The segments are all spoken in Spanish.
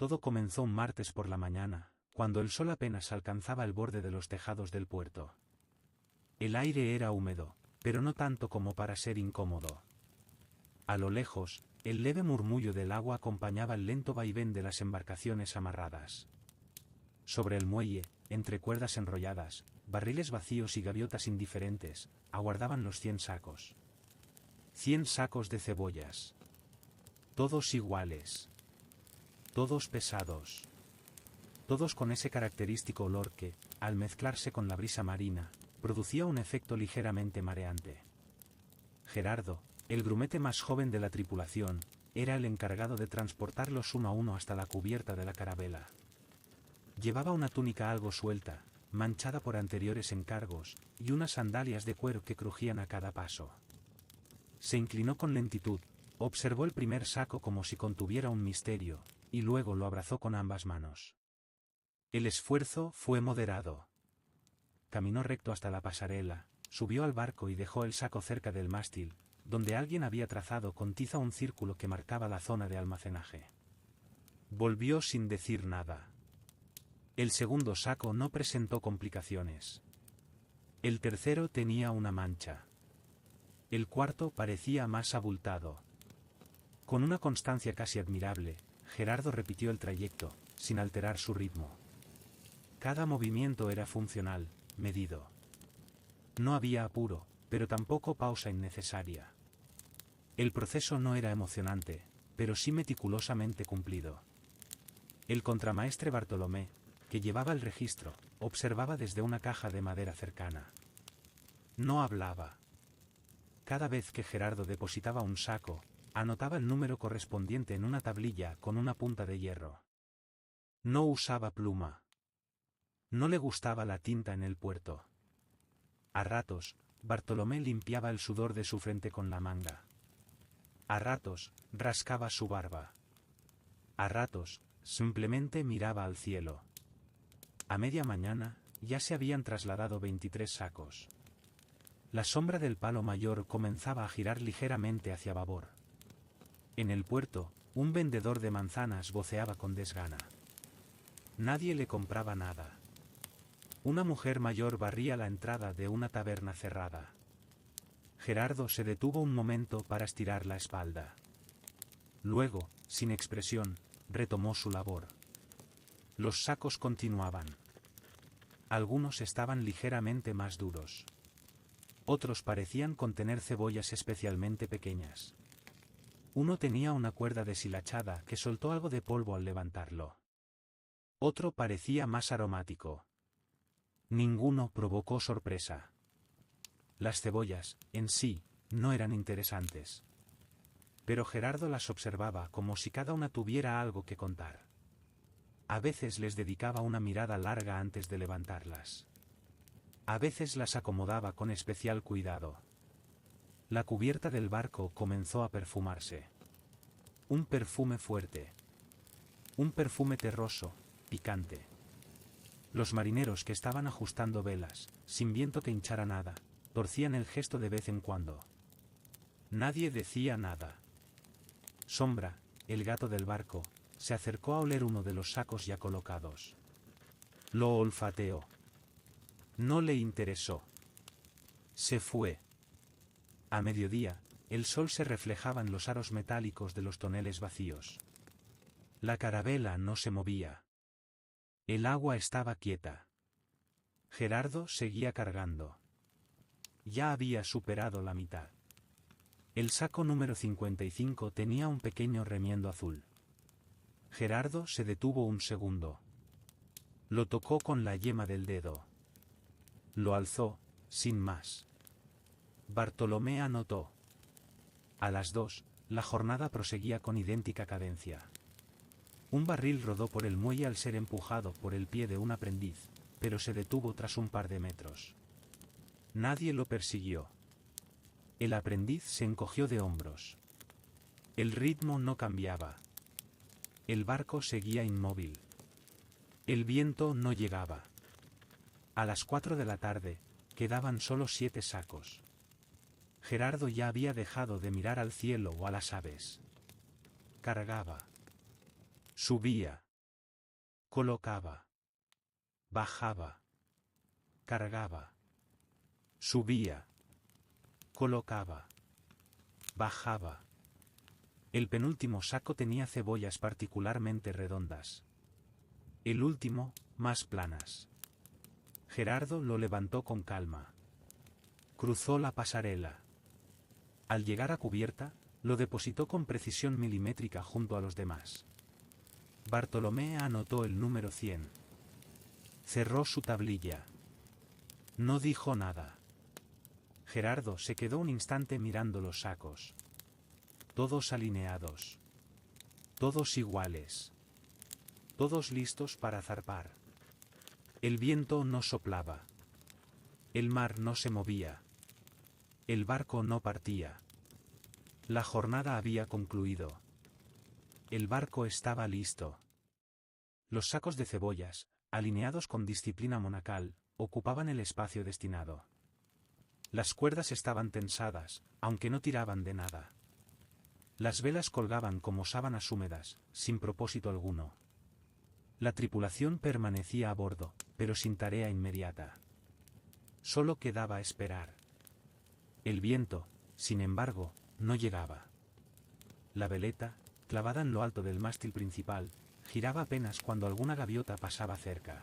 Todo comenzó un martes por la mañana, cuando el sol apenas alcanzaba el borde de los tejados del puerto. El aire era húmedo, pero no tanto como para ser incómodo. A lo lejos, el leve murmullo del agua acompañaba el lento vaivén de las embarcaciones amarradas. Sobre el muelle, entre cuerdas enrolladas, barriles vacíos y gaviotas indiferentes, aguardaban los 100 sacos. 100 sacos de cebollas. Todos iguales. Todos pesados. Todos con ese característico olor que, al mezclarse con la brisa marina, producía un efecto ligeramente mareante. Gerardo, el grumete más joven de la tripulación, era el encargado de transportarlos uno a uno hasta la cubierta de la carabela. Llevaba una túnica algo suelta, manchada por anteriores encargos, y unas sandalias de cuero que crujían a cada paso. Se inclinó con lentitud, observó el primer saco como si contuviera un misterio, y luego lo abrazó con ambas manos. El esfuerzo fue moderado. Caminó recto hasta la pasarela, subió al barco y dejó el saco cerca del mástil, donde alguien había trazado con tiza un círculo que marcaba la zona de almacenaje. Volvió sin decir nada. El segundo saco no presentó complicaciones. El tercero tenía una mancha. El cuarto parecía más abultado. Con una constancia casi admirable, Gerardo repitió el trayecto, sin alterar su ritmo. Cada movimiento era funcional, medido. No había apuro, pero tampoco pausa innecesaria. El proceso no era emocionante, pero sí meticulosamente cumplido. El contramaestre Bartolomé, que llevaba el registro, observaba desde una caja de madera cercana. No hablaba. Cada vez que Gerardo depositaba un saco, anotaba el número correspondiente en una tablilla con una punta de hierro. No usaba pluma. No le gustaba la tinta en el puerto. A ratos, Bartolomé limpiaba el sudor de su frente con la manga. A ratos, rascaba su barba. A ratos, simplemente miraba al cielo. A media mañana, ya se habían trasladado 23 sacos. La sombra del palo mayor comenzaba a girar ligeramente hacia babor. En el puerto, un vendedor de manzanas voceaba con desgana. Nadie le compraba nada. Una mujer mayor barría la entrada de una taberna cerrada. Gerardo se detuvo un momento para estirar la espalda. Luego, sin expresión, retomó su labor. Los sacos continuaban. Algunos estaban ligeramente más duros. Otros parecían contener cebollas especialmente pequeñas. Uno tenía una cuerda deshilachada que soltó algo de polvo al levantarlo. Otro parecía más aromático. Ninguno provocó sorpresa. Las cebollas, en sí, no eran interesantes. Pero Gerardo las observaba como si cada una tuviera algo que contar. A veces les dedicaba una mirada larga antes de levantarlas. A veces las acomodaba con especial cuidado. La cubierta del barco comenzó a perfumarse. Un perfume fuerte. Un perfume terroso, picante. Los marineros que estaban ajustando velas, sin viento que hinchara nada, torcían el gesto de vez en cuando. Nadie decía nada. Sombra, el gato del barco, se acercó a oler uno de los sacos ya colocados. Lo olfateó. No le interesó. Se fue. A mediodía, el sol se reflejaba en los aros metálicos de los toneles vacíos. La carabela no se movía. El agua estaba quieta. Gerardo seguía cargando. Ya había superado la mitad. El saco número 55 tenía un pequeño remiendo azul. Gerardo se detuvo un segundo. Lo tocó con la yema del dedo. Lo alzó, sin más. Bartolomé anotó. A las 2, la jornada proseguía con idéntica cadencia. Un barril rodó por el muelle al ser empujado por el pie de un aprendiz, pero se detuvo tras un par de metros. Nadie lo persiguió. El aprendiz se encogió de hombros. El ritmo no cambiaba. El barco seguía inmóvil. El viento no llegaba. A las 4 de la tarde, quedaban solo 7 sacos. Gerardo ya había dejado de mirar al cielo o a las aves. Cargaba. Subía. Colocaba. Bajaba. Cargaba. Subía. Colocaba. Bajaba. El penúltimo saco tenía cebollas particularmente redondas. El último, más planas. Gerardo lo levantó con calma. Cruzó la pasarela. Al llegar a cubierta, lo depositó con precisión milimétrica junto a los demás. Bartolomé anotó el número 100. Cerró su tablilla. No dijo nada. Gerardo se quedó un instante mirando los sacos. Todos alineados. Todos iguales. Todos listos para zarpar. El viento no soplaba. El mar no se movía. El barco no partía. La jornada había concluido. El barco estaba listo. Los sacos de cebollas, alineados con disciplina monacal, ocupaban el espacio destinado. Las cuerdas estaban tensadas, aunque no tiraban de nada. Las velas colgaban como sábanas húmedas, sin propósito alguno. La tripulación permanecía a bordo, pero sin tarea inmediata. Solo quedaba esperar. El viento, sin embargo, no llegaba. La veleta, clavada en lo alto del mástil principal, giraba apenas cuando alguna gaviota pasaba cerca.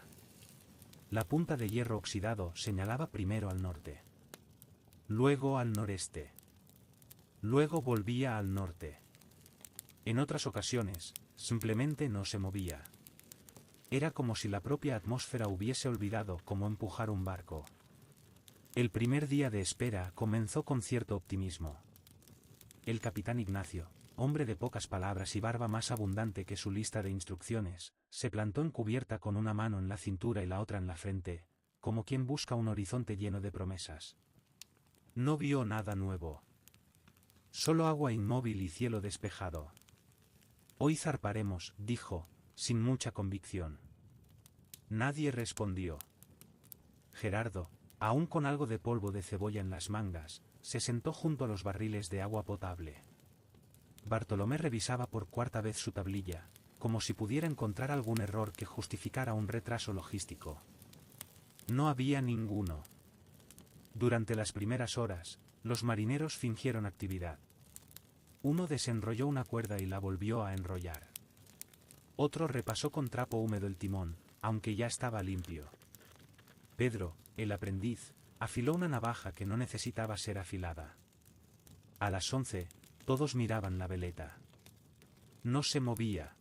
La punta de hierro oxidado señalaba primero al norte. Luego al noreste. Luego volvía al norte. En otras ocasiones, simplemente no se movía. Era como si la propia atmósfera hubiese olvidado cómo empujar un barco. El primer día de espera comenzó con cierto optimismo. El capitán Ignacio, hombre de pocas palabras y barba más abundante que su lista de instrucciones, se plantó en cubierta con una mano en la cintura y la otra en la frente, como quien busca un horizonte lleno de promesas. No vio nada nuevo. Solo agua inmóvil y cielo despejado. Hoy zarparemos, dijo, sin mucha convicción. Nadie respondió. Gerardo, aún con algo de polvo de cebolla en las mangas, se sentó junto a los barriles de agua potable. Bartolomé revisaba por cuarta vez su tablilla, como si pudiera encontrar algún error que justificara un retraso logístico. No había ninguno. Durante las primeras horas, los marineros fingieron actividad. Uno desenrolló una cuerda y la volvió a enrollar. Otro repasó con trapo húmedo el timón, aunque ya estaba limpio. Pedro, el aprendiz, afiló una navaja que no necesitaba ser afilada. A las 11, todos miraban la veleta. No se movía.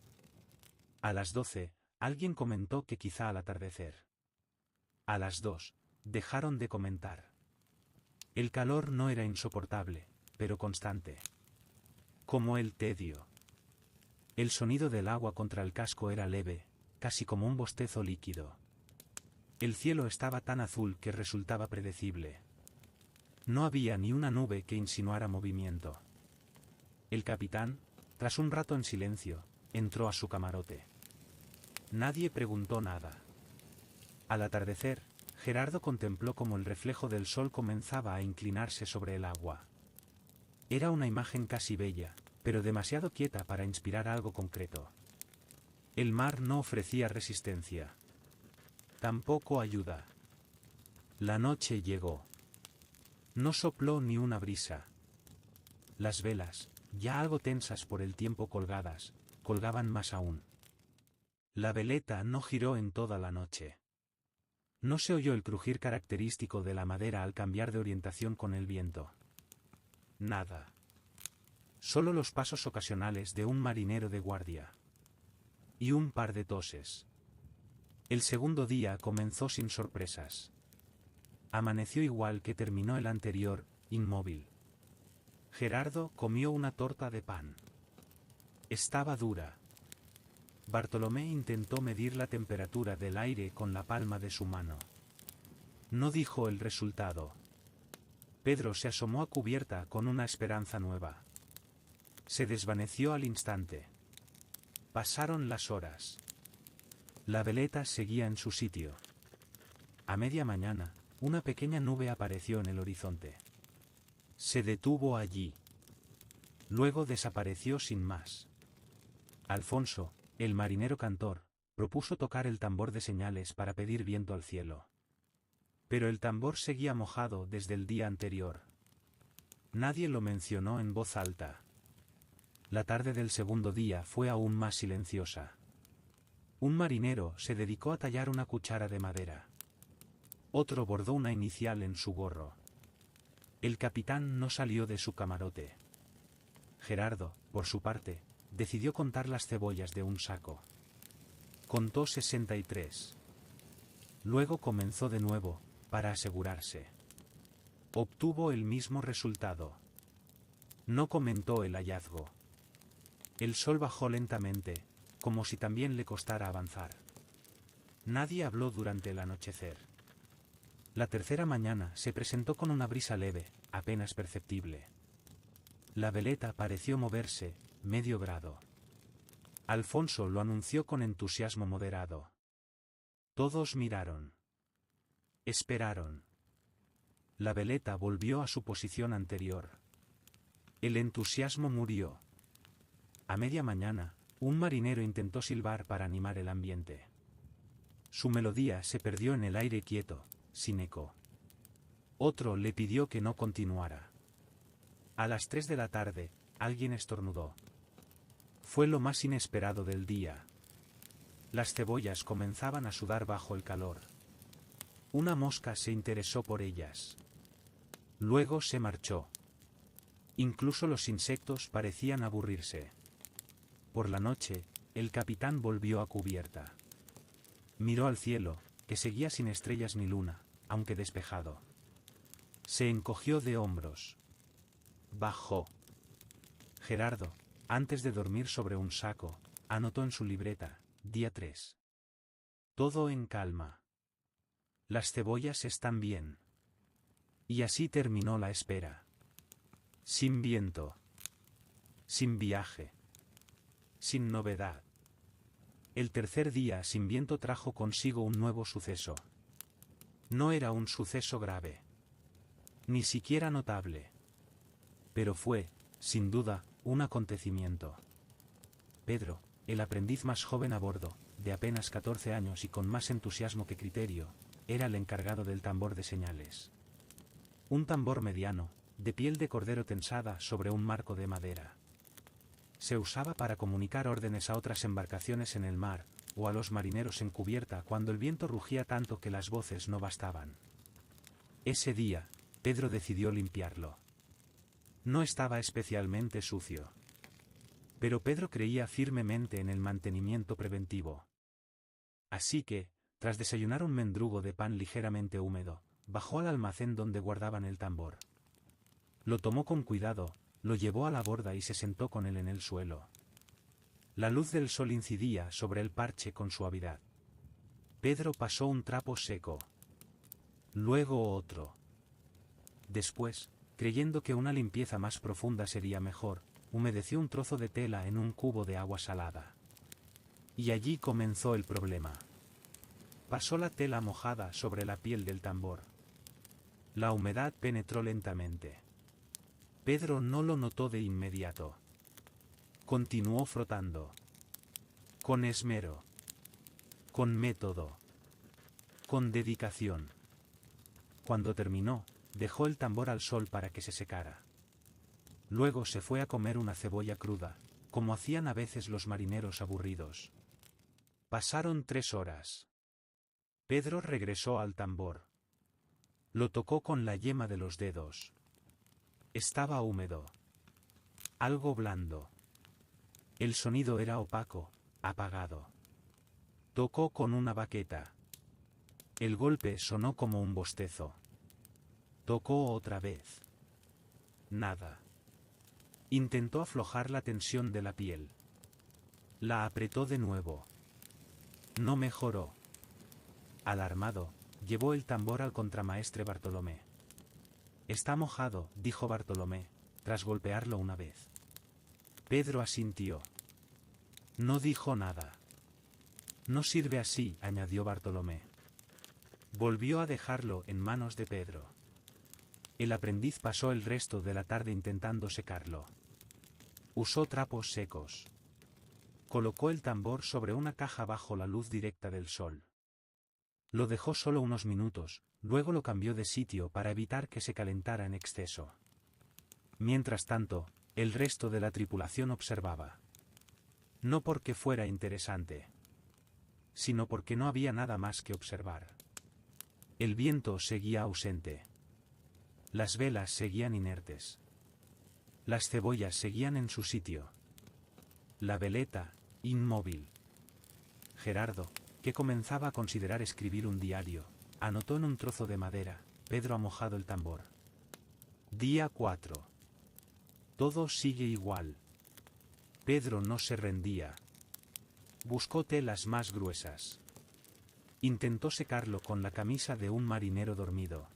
A las 12, alguien comentó que quizá al atardecer. A las 2, dejaron de comentar. El calor no era insoportable, pero constante. Como el tedio. El sonido del agua contra el casco era leve, casi como un bostezo líquido. El cielo estaba tan azul que resultaba predecible. No había ni una nube que insinuara movimiento. El capitán, tras un rato en silencio, entró a su camarote. Nadie preguntó nada. Al atardecer, Gerardo contempló cómo el reflejo del sol comenzaba a inclinarse sobre el agua. Era una imagen casi bella, pero demasiado quieta para inspirar algo concreto. El mar no ofrecía resistencia. Tampoco ayuda. La noche llegó. No sopló ni una brisa. Las velas, ya algo tensas por el tiempo colgadas, colgaban más aún. La veleta no giró en toda la noche. No se oyó el crujir característico de la madera al cambiar de orientación con el viento. Nada. Solo los pasos ocasionales de un marinero de guardia. Y un par de toses. El segundo día comenzó sin sorpresas. Amaneció igual que terminó el anterior, inmóvil. Gerardo comió una torta de pan. Estaba dura. Bartolomé intentó medir la temperatura del aire con la palma de su mano. No dijo el resultado. Pedro se asomó a cubierta con una esperanza nueva. Se desvaneció al instante. Pasaron las horas. La veleta seguía en su sitio. A media mañana, una pequeña nube apareció en el horizonte. Se detuvo allí. Luego desapareció sin más. Alfonso, el marinero cantor, propuso tocar el tambor de señales para pedir viento al cielo. Pero el tambor seguía mojado desde el día anterior. Nadie lo mencionó en voz alta. La tarde del segundo día fue aún más silenciosa. Un marinero se dedicó a tallar una cuchara de madera. Otro bordó una inicial en su gorro. El capitán no salió de su camarote. Gerardo, por su parte, decidió contar las cebollas de un saco. Contó 63. Luego comenzó de nuevo, para asegurarse. Obtuvo el mismo resultado. No comentó el hallazgo. El sol bajó lentamente, como si también le costara avanzar. Nadie habló durante el anochecer. La tercera mañana se presentó con una brisa leve, apenas perceptible. La veleta pareció moverse, medio grado. Alfonso lo anunció con entusiasmo moderado. Todos miraron. Esperaron. La veleta volvió a su posición anterior. El entusiasmo murió. A media mañana, un marinero intentó silbar para animar el ambiente. Su melodía se perdió en el aire quieto, sin eco. Otro le pidió que no continuara. A las 3 de la tarde, alguien estornudó. Fue lo más inesperado del día. Las cebollas comenzaban a sudar bajo el calor. Una mosca se interesó por ellas. Luego se marchó. Incluso los insectos parecían aburrirse. Por la noche, el capitán volvió a cubierta. Miró al cielo, que seguía sin estrellas ni luna, aunque despejado. Se encogió de hombros. Bajó. Gerardo, antes de dormir sobre un saco, anotó en su libreta, día 3. Todo en calma. Las cebollas están bien. Y así terminó la espera. Sin viento. Sin viaje. Sin novedad. El tercer día sin viento trajo consigo un nuevo suceso. No era un suceso grave. Ni siquiera notable. Pero fue, sin duda, un acontecimiento. Pedro, el aprendiz más joven a bordo, de apenas 14 años y con más entusiasmo que criterio, era el encargado del tambor de señales. Un tambor mediano, de piel de cordero tensada sobre un marco de madera. Se usaba para comunicar órdenes a otras embarcaciones en el mar, o a los marineros en cubierta cuando el viento rugía tanto que las voces no bastaban. Ese día, Pedro decidió limpiarlo. No estaba especialmente sucio. Pero Pedro creía firmemente en el mantenimiento preventivo. Así que, tras desayunar un mendrugo de pan ligeramente húmedo, bajó al almacén donde guardaban el tambor. Lo tomó con cuidado, lo llevó a la borda y se sentó con él en el suelo. La luz del sol incidía sobre el parche con suavidad. Pedro pasó un trapo seco. Luego otro. Después, creyendo que una limpieza más profunda sería mejor, humedeció un trozo de tela en un cubo de agua salada. Y allí comenzó el problema. Pasó la tela mojada sobre la piel del tambor. La humedad penetró lentamente. Pedro no lo notó de inmediato. Continuó frotando. Con esmero. Con método. Con dedicación. Cuando terminó, dejó el tambor al sol para que se secara. Luego se fue a comer una cebolla cruda, como hacían a veces los marineros aburridos. Pasaron 3 horas. Pedro regresó al tambor. Lo tocó con la yema de los dedos. Estaba húmedo. Algo blando. El sonido era opaco, apagado. Tocó con una baqueta. El golpe sonó como un bostezo. Tocó otra vez. Nada. Intentó aflojar la tensión de la piel. La apretó de nuevo. No mejoró. Alarmado, llevó el tambor al contramaestre Bartolomé. Está mojado, dijo Bartolomé, tras golpearlo una vez. Pedro asintió. No dijo nada. No sirve así, añadió Bartolomé. Volvió a dejarlo en manos de Pedro. El aprendiz pasó el resto de la tarde intentando secarlo. Usó trapos secos. Colocó el tambor sobre una caja bajo la luz directa del sol. Lo dejó solo unos minutos, luego lo cambió de sitio para evitar que se calentara en exceso. Mientras tanto, el resto de la tripulación observaba. No porque fuera interesante, sino porque no había nada más que observar. El viento seguía ausente. Las velas seguían inertes. Las cebollas seguían en su sitio. La veleta, inmóvil. Gerardo, que comenzaba a considerar escribir un diario, anotó en un trozo de madera: Pedro ha mojado el tambor. Día 4. Todo sigue igual. Pedro no se rendía. Buscó telas más gruesas. Intentó secarlo con la camisa de un marinero dormido.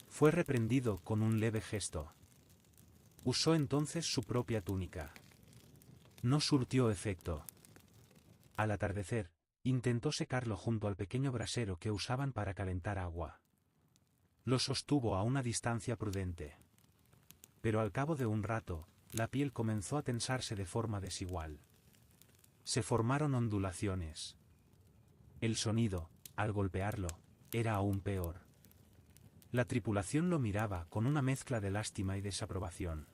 Fue reprendido con un leve gesto. Usó entonces su propia túnica. No surtió efecto. Al atardecer, intentó secarlo junto al pequeño brasero que usaban para calentar agua. Lo sostuvo a una distancia prudente. Pero al cabo de un rato, la piel comenzó a tensarse de forma desigual. Se formaron ondulaciones. El sonido, al golpearlo, era aún peor. La tripulación lo miraba con una mezcla de lástima y desaprobación.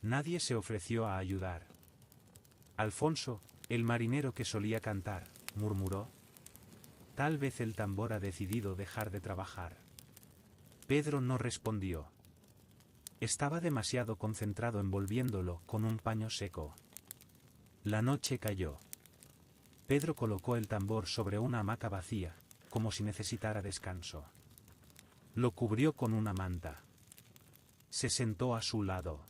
Nadie se ofreció a ayudar. Alfonso, el marinero que solía cantar, murmuró: tal vez el tambor ha decidido dejar de trabajar. Pedro no respondió. Estaba demasiado concentrado envolviéndolo con un paño seco. La noche cayó. Pedro colocó el tambor sobre una hamaca vacía, como si necesitara descanso. Lo cubrió con una manta. Se sentó a su lado.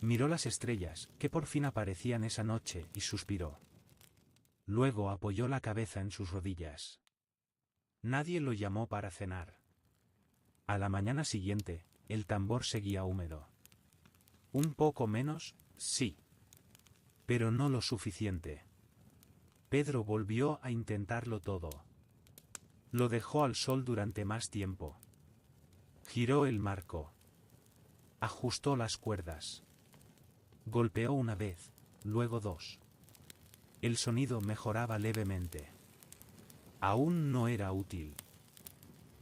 Miró las estrellas, que por fin aparecían esa noche, y suspiró. Luego apoyó la cabeza en sus rodillas. Nadie lo llamó para cenar. A la mañana siguiente, el tambor seguía húmedo. Un poco menos, sí. Pero no lo suficiente. Pedro volvió a intentarlo todo. Lo dejó al sol durante más tiempo. Giró el marco. Ajustó las cuerdas. Golpeó una vez, luego dos. El sonido mejoraba levemente. Aún no era útil.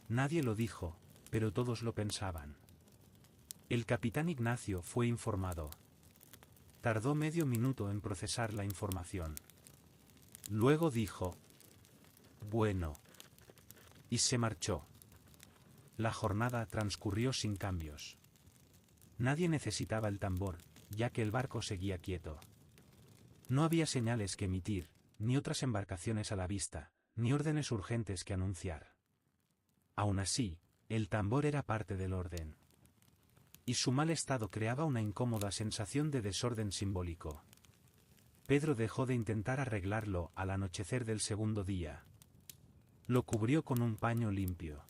Nadie lo dijo, pero todos lo pensaban. El capitán Ignacio fue informado. Tardó medio minuto en procesar la información. Luego dijo: bueno. Y se marchó. La jornada transcurrió sin cambios. Nadie necesitaba el tambor, ya que el barco seguía quieto. No había señales que emitir, ni otras embarcaciones a la vista, ni órdenes urgentes que anunciar. Aún así, el tambor era parte del orden. Y su mal estado creaba una incómoda sensación de desorden simbólico. Pedro dejó de intentar arreglarlo al anochecer del segundo día. Lo cubrió con un paño limpio.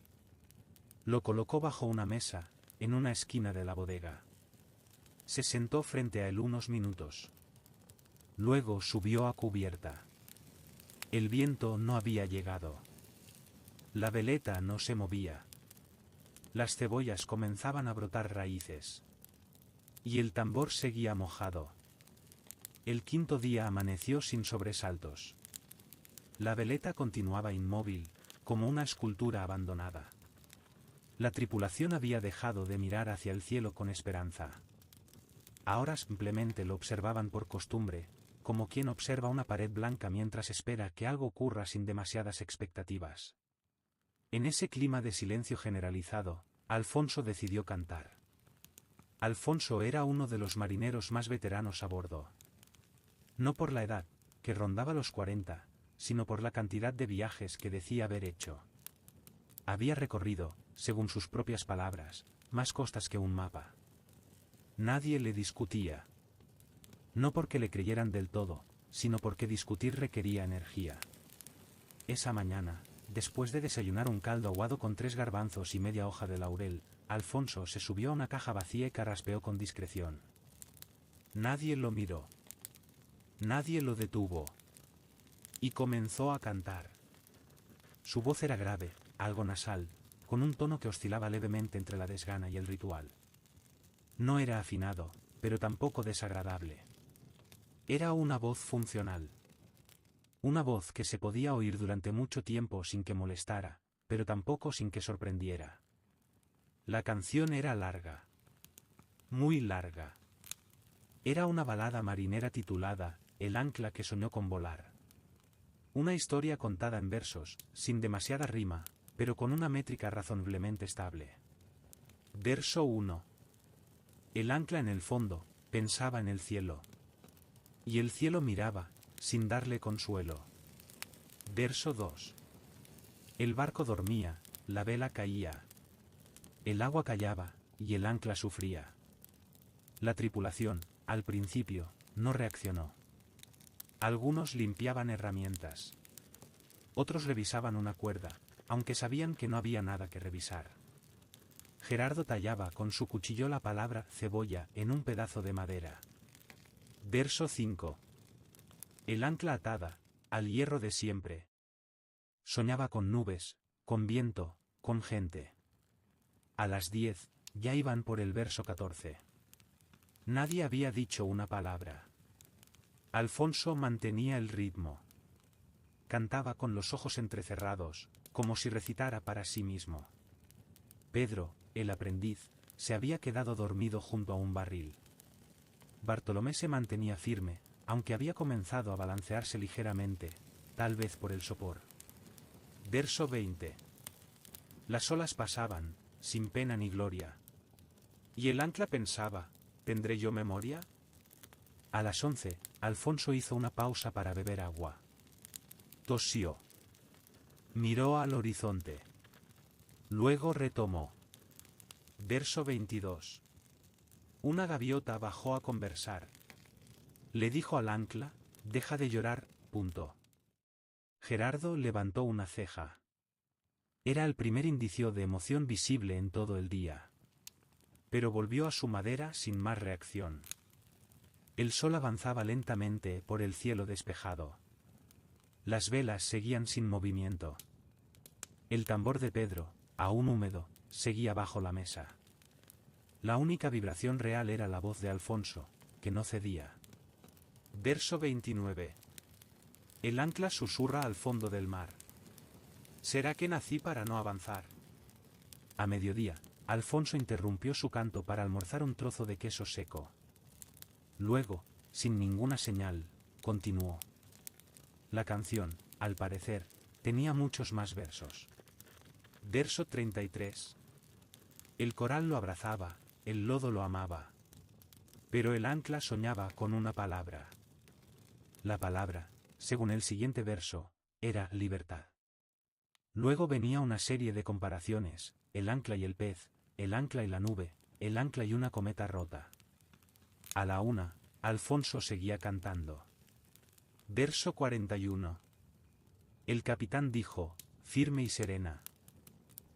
Lo colocó bajo una mesa, en una esquina de la bodega. Se sentó frente a él unos minutos. Luego subió a cubierta. El viento no había llegado. La veleta no se movía. Las cebollas comenzaban a brotar raíces. Y el tambor seguía mojado. El quinto día amaneció sin sobresaltos. La veleta continuaba inmóvil, como una escultura abandonada. La tripulación había dejado de mirar hacia el cielo con esperanza. Ahora simplemente lo observaban por costumbre, como quien observa una pared blanca mientras espera que algo ocurra sin demasiadas expectativas. En ese clima de silencio generalizado, Alfonso decidió cantar. Alfonso era uno de los marineros más veteranos a bordo. No por la edad, que rondaba los 40, sino por la cantidad de viajes que decía haber hecho. Había recorrido, según sus propias palabras, más costas que un mapa. Nadie le discutía. No porque le creyeran del todo, sino porque discutir requería energía. Esa mañana, después de desayunar un caldo aguado con 3 garbanzos y media hoja de laurel, Alfonso se subió a una caja vacía y carraspeó con discreción. Nadie lo miró. Nadie lo detuvo. Y comenzó a cantar. Su voz era grave, algo nasal, con un tono que oscilaba levemente entre la desgana y el ritual. No era afinado, pero tampoco desagradable. Era una voz funcional. Una voz que se podía oír durante mucho tiempo sin que molestara, pero tampoco sin que sorprendiera. La canción era larga. Muy larga. Era una balada marinera titulada El ancla que soñó con volar. Una historia contada en versos, sin demasiada rima, pero con una métrica razonablemente estable. Verso 1. El ancla en el fondo, pensaba en el cielo. Y el cielo miraba, sin darle consuelo. Verso 2. El barco dormía, la vela caía. El agua callaba, y el ancla sufría. La tripulación, al principio, no reaccionó. Algunos limpiaban herramientas. Otros revisaban una cuerda, aunque sabían que no había nada que revisar. Gerardo tallaba con su cuchillo la palabra cebolla en un pedazo de madera. Verso 5. El ancla atada, al hierro de siempre. Soñaba con nubes, con viento, con gente. A las 10, ya iban por el verso 14. Nadie había dicho una palabra. Alfonso mantenía el ritmo. Cantaba con los ojos entrecerrados, como si recitara para sí mismo. Pedro, el aprendiz, se había quedado dormido junto a un barril. Bartolomé se mantenía firme, aunque había comenzado a balancearse ligeramente, tal vez por el sopor. Verso 20. Las olas pasaban, sin pena ni gloria. Y el ancla pensaba, ¿tendré yo memoria? A las 11, Alfonso hizo una pausa para beber agua. Tosió. Miró al horizonte. Luego retomó. Verso 22. Una gaviota bajó a conversar. Le dijo al ancla, deja de llorar, punto. Gerardo levantó una ceja. Era el primer indicio de emoción visible en todo el día. Pero volvió a su madera sin más reacción. El sol avanzaba lentamente por el cielo despejado. Las velas seguían sin movimiento. El tambor de Pedro, aún húmedo, seguía bajo la mesa. La única vibración real era la voz de Alfonso, que no cedía. Verso 29. El ancla susurra al fondo del mar. ¿Será que nací para no avanzar? A mediodía, Alfonso interrumpió su canto para almorzar un trozo de queso seco. Luego, sin ninguna señal, continuó. La canción, al parecer, tenía muchos más versos. Verso 33. El coral lo abrazaba, el lodo lo amaba. Pero el ancla soñaba con una palabra. La palabra, según el siguiente verso, era libertad. Luego venía una serie de comparaciones, el ancla y el pez, el ancla y la nube, el ancla y una cometa rota. A la 1, Alfonso seguía cantando. Verso 41. El capitán dijo, firme y serena.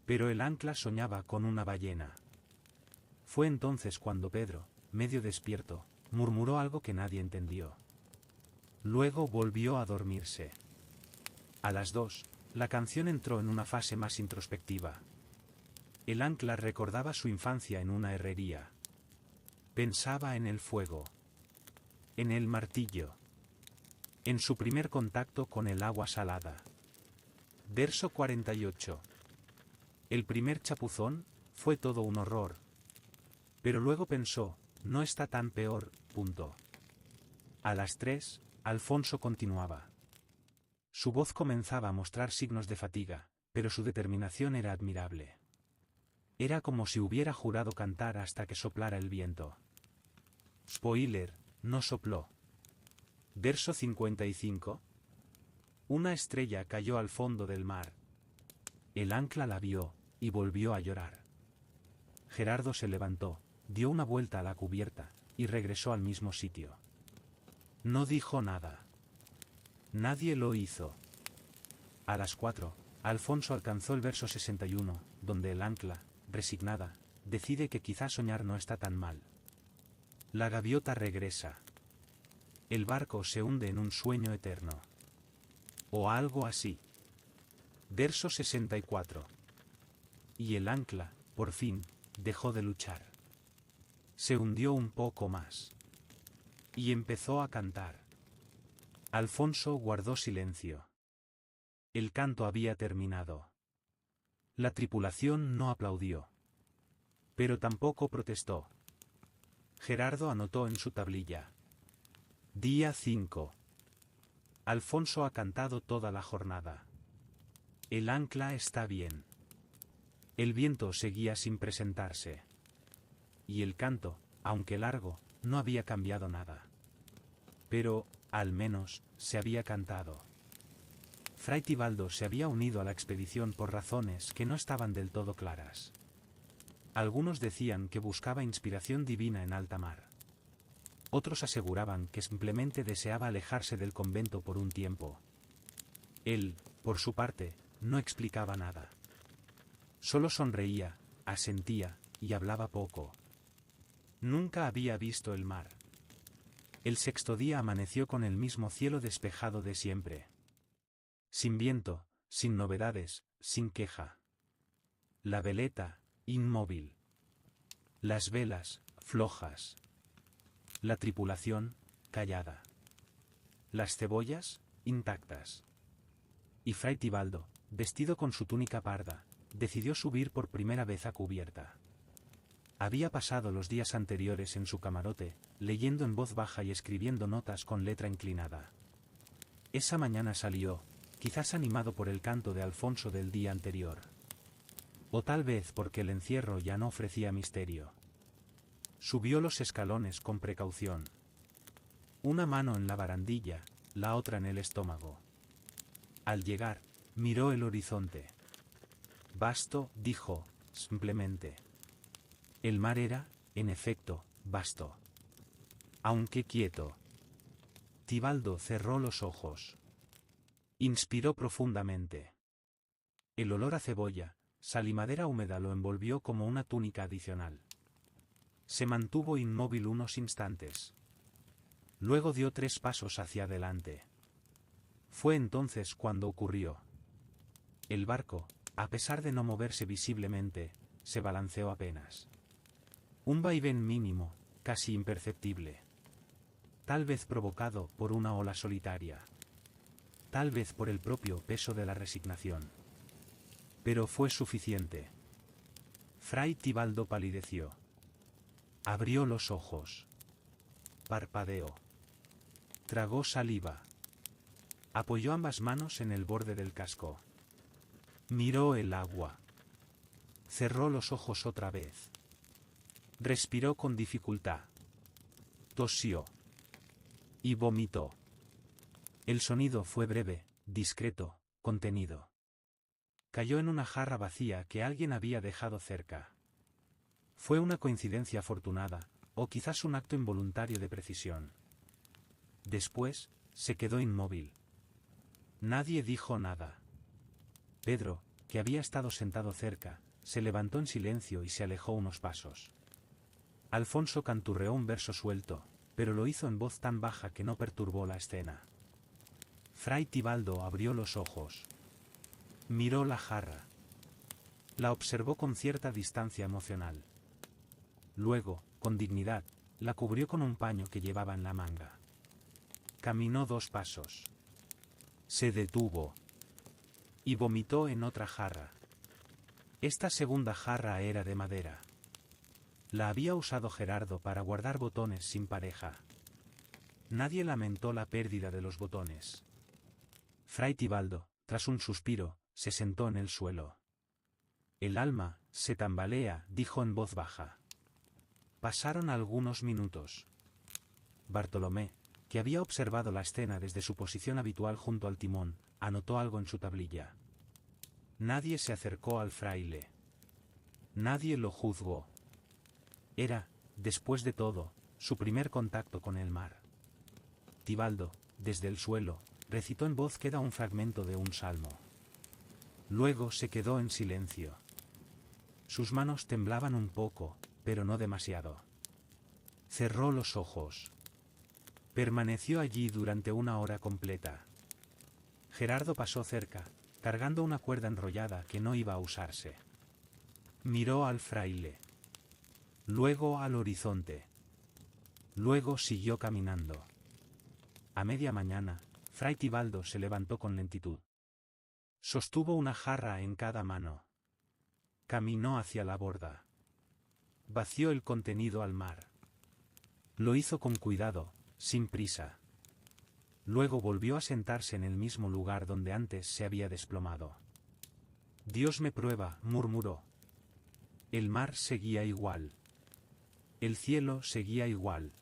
Pero el ancla soñaba con una ballena. Fue entonces cuando Pedro, medio despierto, murmuró algo que nadie entendió. Luego volvió a dormirse. A las 2, la canción entró en una fase más introspectiva. El ancla recordaba su infancia en una herrería. Pensaba en el fuego. En el martillo. En su primer contacto con el agua salada. Verso 48. El primer chapuzón, fue todo un horror. Pero luego pensó, no está tan peor, punto. A las 3, Alfonso continuaba. Su voz comenzaba a mostrar signos de fatiga, pero su determinación era admirable. Era como si hubiera jurado cantar hasta que soplara el viento. Spoiler, no sopló. Verso 55. Una estrella cayó al fondo del mar. El ancla la vio, y volvió a llorar. Gerardo se levantó, dio una vuelta a la cubierta, y regresó al mismo sitio. No dijo nada. Nadie lo hizo. A las 4, Alfonso alcanzó el verso 61, donde el ancla, resignada, decide que quizás soñar no está tan mal. La gaviota regresa. El barco se hunde en un sueño eterno. O algo así. Verso 64. Y el ancla, por fin, dejó de luchar. Se hundió un poco más. Y empezó a cantar. Alfonso guardó silencio. El canto había terminado. La tripulación no aplaudió. Pero tampoco protestó. Gerardo anotó en su tablilla. Día 5. Alfonso ha cantado toda la jornada. El ancla está bien. El viento seguía sin presentarse. Y el canto, aunque largo, no había cambiado nada. Pero, al menos, se había cantado. Fray Tibaldo se había unido a la expedición por razones que no estaban del todo claras. Algunos decían que buscaba inspiración divina en alta mar. Otros aseguraban que simplemente deseaba alejarse del convento por un tiempo. Él, por su parte, no explicaba nada. Solo sonreía, asentía, y hablaba poco. Nunca había visto el mar. El sexto día amaneció con el mismo cielo despejado de siempre. Sin viento, sin novedades, sin queja. La veleta, inmóvil. Las velas, flojas. La tripulación, callada. Las cebollas, intactas. Y Fray Tibaldo, vestido con su túnica parda, decidió subir por primera vez a cubierta. Había pasado los días anteriores en su camarote, leyendo en voz baja y escribiendo notas con letra inclinada. Esa mañana salió, quizás animado por el canto de Alfonso del día anterior. O tal vez porque el encierro ya no ofrecía misterio. Subió los escalones con precaución. Una mano en la barandilla, la otra en el estómago. Al llegar, miró el horizonte. Vasto, dijo, simplemente. El mar era, en efecto, vasto. Aunque quieto. Tibaldo cerró los ojos. Inspiró profundamente. El olor a cebolla, sal y madera húmeda lo envolvió como una túnica adicional. Se mantuvo inmóvil unos instantes. Luego dio 3 pasos hacia adelante. Fue entonces cuando ocurrió. El barco, a pesar de no moverse visiblemente, se balanceó apenas. Un vaivén mínimo, casi imperceptible. Tal vez provocado por una ola solitaria. Tal vez por el propio peso de la resignación. Pero fue suficiente. Fray Tibaldo palideció. Abrió los ojos. Parpadeó. Tragó saliva. Apoyó ambas manos en el borde del casco. Miró el agua. Cerró los ojos otra vez. Respiró con dificultad. Tosió. Y vomitó. El sonido fue breve, discreto, contenido. Cayó en una jarra vacía que alguien había dejado cerca. Fue una coincidencia afortunada, o quizás un acto involuntario de precisión. Después, se quedó inmóvil. Nadie dijo nada. Pedro, que había estado sentado cerca, se levantó en silencio y se alejó unos pasos. Alfonso canturreó un verso suelto, pero lo hizo en voz tan baja que no perturbó la escena. Fray Tibaldo abrió los ojos. Miró la jarra. La observó con cierta distancia emocional. Luego, con dignidad, la cubrió con un paño que llevaba en la manga. Caminó 2 pasos. Se detuvo. Y vomitó en otra jarra. Esta segunda jarra era de madera. La había usado Gerardo para guardar botones sin pareja. Nadie lamentó la pérdida de los botones. Fray Tibaldo, tras un suspiro, se sentó en el suelo. El alma se tambalea, dijo en voz baja. Pasaron algunos minutos. Bartolomé, que había observado la escena desde su posición habitual junto al timón, anotó algo en su tablilla. Nadie se acercó al fraile. Nadie lo juzgó. Era, después de todo, su primer contacto con el mar. Tibaldo, desde el suelo, recitó en voz queda un fragmento de un salmo. Luego se quedó en silencio. Sus manos temblaban un poco, pero no demasiado. Cerró los ojos. Permaneció allí durante 1 hora completa. Gerardo pasó cerca, cargando una cuerda enrollada que no iba a usarse. Miró al fraile. Luego al horizonte. Luego siguió caminando. A media mañana, Fray Tibaldo se levantó con lentitud. Sostuvo una jarra en cada mano. Caminó hacia la borda. Vació el contenido al mar. Lo hizo con cuidado, sin prisa. Luego volvió a sentarse en el mismo lugar donde antes se había desplomado. Dios me prueba, murmuró. El mar seguía igual. El cielo seguía igual.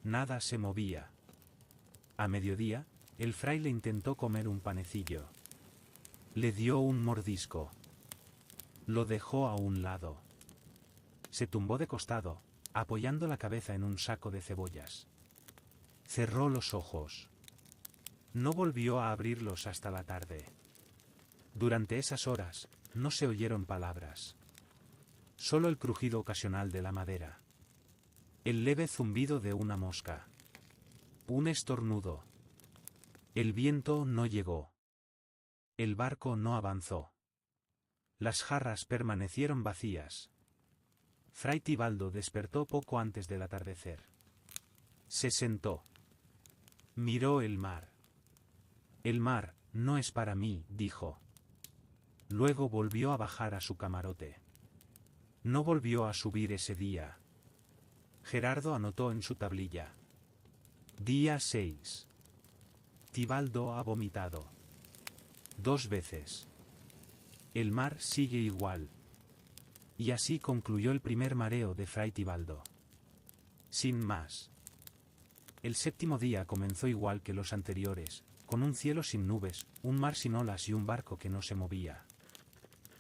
Nada se movía. A mediodía, el fraile intentó comer un panecillo. Le dio un mordisco. Lo dejó a un lado. Se tumbó de costado, apoyando la cabeza en un saco de cebollas. Cerró los ojos. No volvió a abrirlos hasta la tarde. Durante esas horas, no se oyeron palabras. Solo el crujido ocasional de la madera. El leve zumbido de una mosca. Un estornudo. El viento no llegó. El barco no avanzó. Las jarras permanecieron vacías. Fray Tibaldo despertó poco antes del atardecer. Se sentó. Miró el mar. El mar no es para mí, dijo. Luego volvió a bajar a su camarote. No volvió a subir ese día. Gerardo anotó en su tablilla. Día 6. Tibaldo ha vomitado. 2 veces. El mar sigue igual. Y así concluyó el primer mareo de Fray Tibaldo. Sin más. El 7º día comenzó igual que los anteriores, con un cielo sin nubes, un mar sin olas y un barco que no se movía.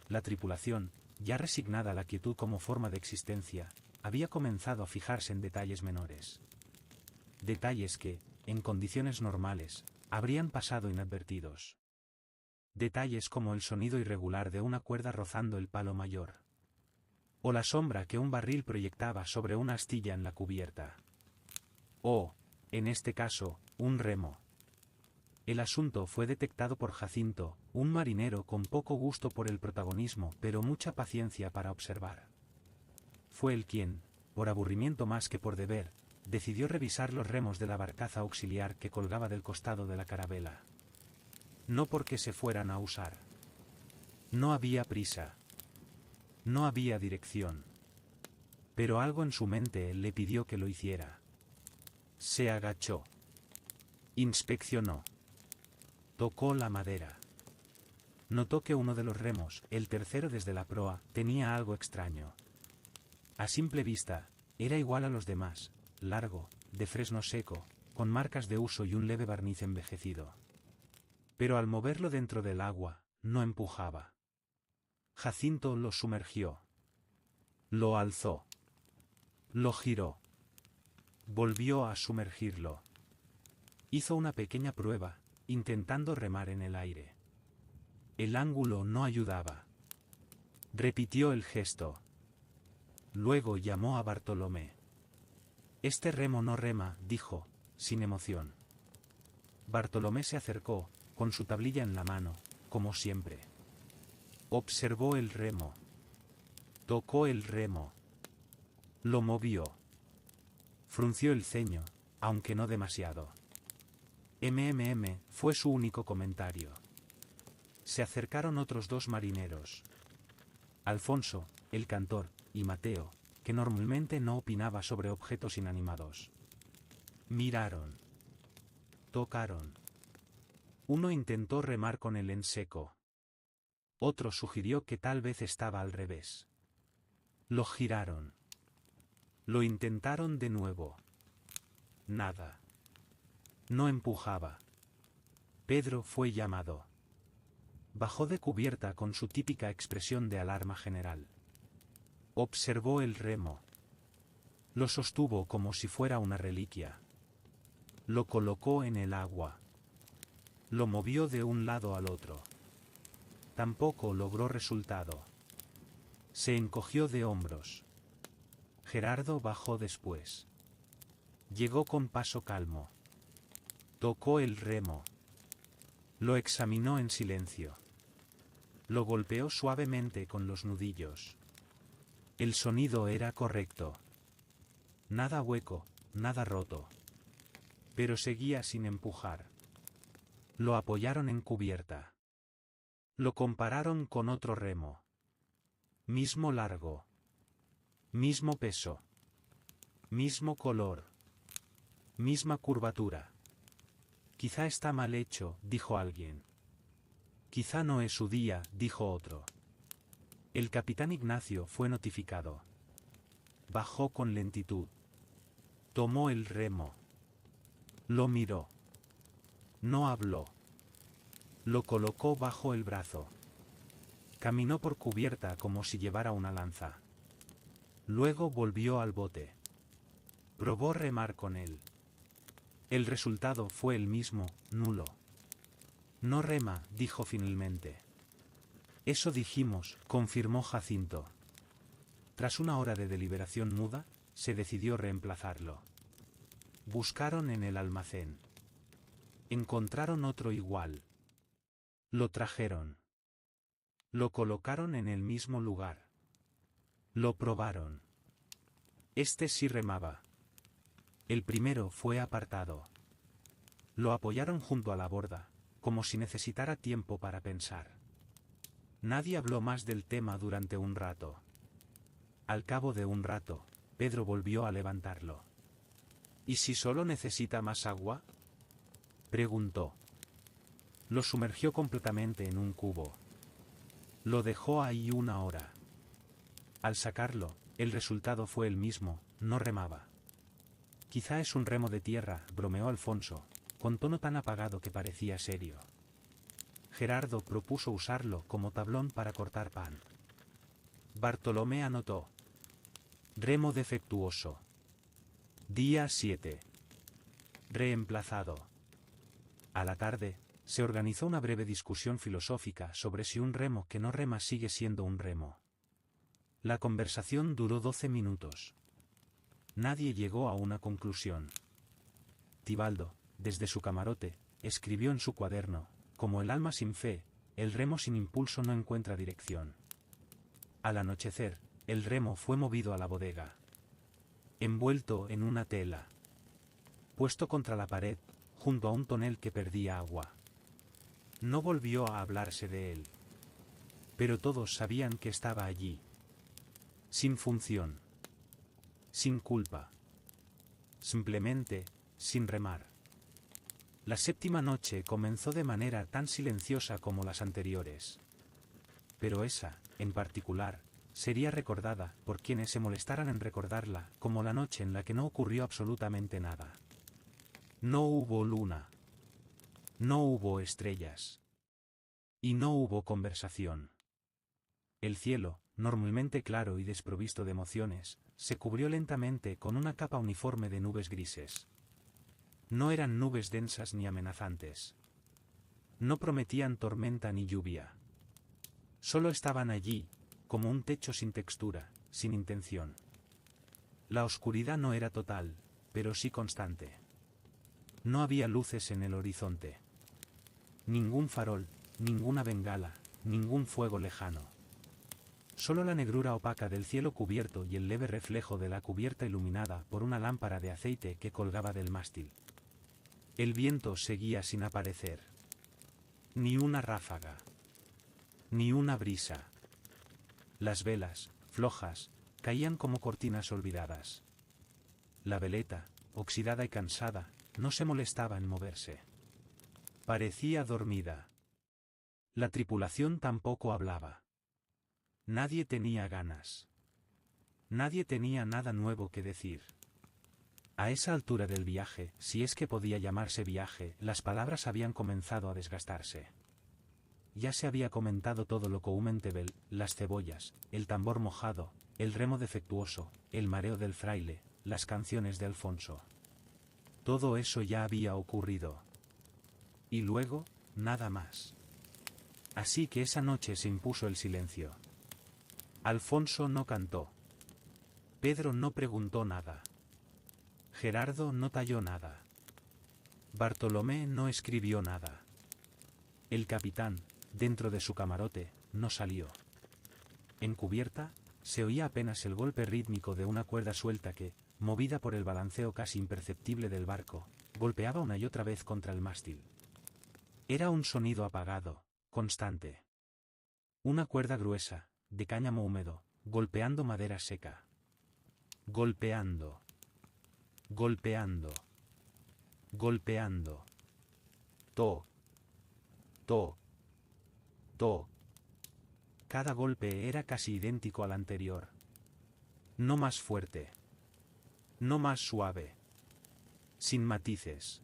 La tripulación, ya resignada a la quietud como forma de existencia, había comenzado a fijarse en detalles menores. Detalles que, en condiciones normales, habrían pasado inadvertidos. Detalles como el sonido irregular de una cuerda rozando el palo mayor. O la sombra que un barril proyectaba sobre una astilla en la cubierta. O, en este caso, un remo. El asunto fue detectado por Jacinto, un marinero con poco gusto por el protagonismo pero mucha paciencia para observar. Fue él quien, por aburrimiento más que por deber, decidió revisar los remos de la barcaza auxiliar que colgaba del costado de la carabela. No porque se fueran a usar. No había prisa. No había dirección. Pero algo en su mente le pidió que lo hiciera. Se agachó. Inspeccionó. Tocó la madera. Notó que uno de los remos, el tercero desde la proa, tenía algo extraño. A simple vista, era igual a los demás, largo, de fresno seco, con marcas de uso y un leve barniz envejecido. Pero al moverlo dentro del agua, no empujaba. Jacinto lo sumergió. Lo alzó. Lo giró. Volvió a sumergirlo. Hizo una pequeña prueba, intentando remar en el aire. El ángulo no ayudaba. Repitió el gesto. Luego llamó a Bartolomé. Este remo no rema, dijo, sin emoción. Bartolomé se acercó, con su tablilla en la mano, como siempre. Observó el remo. Tocó el remo. Lo movió. Frunció el ceño, aunque no demasiado. Fue su único comentario. Se acercaron otros 2 marineros. Alfonso, el cantor, y Mateo, que normalmente no opinaba sobre objetos inanimados. Miraron. Tocaron. Uno intentó remar con el en seco. Otro sugirió que tal vez estaba al revés. Lo giraron. Lo intentaron de nuevo. Nada. No empujaba. Pedro fue llamado. Bajó de cubierta con su típica expresión de alarma general. Observó el remo. Lo sostuvo como si fuera una reliquia. Lo colocó en el agua. Lo movió de un lado al otro. Tampoco logró resultado. Se encogió de hombros. Gerardo bajó después. Llegó con paso calmo. Tocó el remo. Lo examinó en silencio. Lo golpeó suavemente con los nudillos. El sonido era correcto. Nada hueco, nada roto. Pero seguía sin empujar. Lo apoyaron en cubierta. Lo compararon con otro remo. Mismo largo. Mismo peso. Mismo color. Misma curvatura. Quizá está mal hecho, dijo alguien. Quizá no es su día, dijo otro. El capitán Ignacio fue notificado. Bajó con lentitud. Tomó el remo. Lo miró. No habló. Lo colocó bajo el brazo. Caminó por cubierta como si llevara una lanza. Luego volvió al bote. Probó remar con él. El resultado fue el mismo, nulo. No rema, dijo finalmente. Eso dijimos, confirmó Jacinto. Tras una hora de deliberación muda, se decidió reemplazarlo. Buscaron en el almacén. Encontraron otro igual. Lo trajeron. Lo colocaron en el mismo lugar. Lo probaron. Este sí remaba. El primero fue apartado. Lo apoyaron junto a la borda, como si necesitara tiempo para pensar. Nadie habló más del tema durante un rato. Al cabo de un rato, Pedro volvió a levantarlo. ¿Y si solo necesita más agua?, preguntó. Lo sumergió completamente en un cubo. Lo dejó ahí una hora. Al sacarlo, el resultado fue el mismo, no remaba. Quizá es un remo de tierra, bromeó Alfonso, con tono tan apagado que parecía serio. Gerardo propuso usarlo como tablón para cortar pan. Bartolomé anotó. Remo defectuoso. Día 7. Reemplazado. A la tarde, se organizó una breve discusión filosófica sobre si un remo que no rema sigue siendo un remo. La conversación duró 12 minutos. Nadie llegó a una conclusión. Tibaldo, desde su camarote, escribió en su cuaderno: como el alma sin fe, el remo sin impulso no encuentra dirección. Al anochecer, el remo fue movido a la bodega. Envuelto en una tela. Puesto contra la pared, junto a un tonel que perdía agua. No volvió a hablarse de él. Pero todos sabían que estaba allí. Sin función. Sin culpa. Simplemente, sin remar. La séptima noche comenzó de manera tan silenciosa como las anteriores. Pero esa, en particular, sería recordada por quienes se molestaran en recordarla como la noche en la que no ocurrió absolutamente nada. No hubo luna. No hubo estrellas. Y no hubo conversación. El cielo, normalmente claro y desprovisto de emociones, se cubrió lentamente con una capa uniforme de nubes grises. No eran nubes densas ni amenazantes. No prometían tormenta ni lluvia. Solo estaban allí, como un techo sin textura, sin intención. La oscuridad no era total, pero sí constante. No había luces en el horizonte. Ningún farol, ninguna bengala, ningún fuego lejano. Solo la negrura opaca del cielo cubierto y el leve reflejo de la cubierta iluminada por una lámpara de aceite que colgaba del mástil. El viento seguía sin aparecer. Ni una ráfaga. Ni una brisa. Las velas, flojas, caían como cortinas olvidadas. La veleta, oxidada y cansada, no se molestaba en moverse. Parecía dormida. La tripulación tampoco hablaba. Nadie tenía ganas. Nadie tenía nada nuevo que decir. A esa altura del viaje, si es que podía llamarse viaje, las palabras habían comenzado a desgastarse. Ya se había comentado todo lo Coumentebel, las cebollas, el tambor mojado, el remo defectuoso, el mareo del fraile, las canciones de Alfonso. Todo eso ya había ocurrido. Y luego, nada más. Así que esa noche se impuso el silencio. Alfonso no cantó. Pedro no preguntó nada. Gerardo no talló nada. Bartolomé no escribió nada. El capitán, dentro de su camarote, no salió. En cubierta, se oía apenas el golpe rítmico de una cuerda suelta que, movida por el balanceo casi imperceptible del barco, golpeaba una y otra vez contra el mástil. Era un sonido apagado, constante. Una cuerda gruesa, de cáñamo húmedo, golpeando madera seca. Golpeando. Golpeando. Golpeando. To. To. To. Cada golpe era casi idéntico al anterior. No más fuerte. No más suave. Sin matices.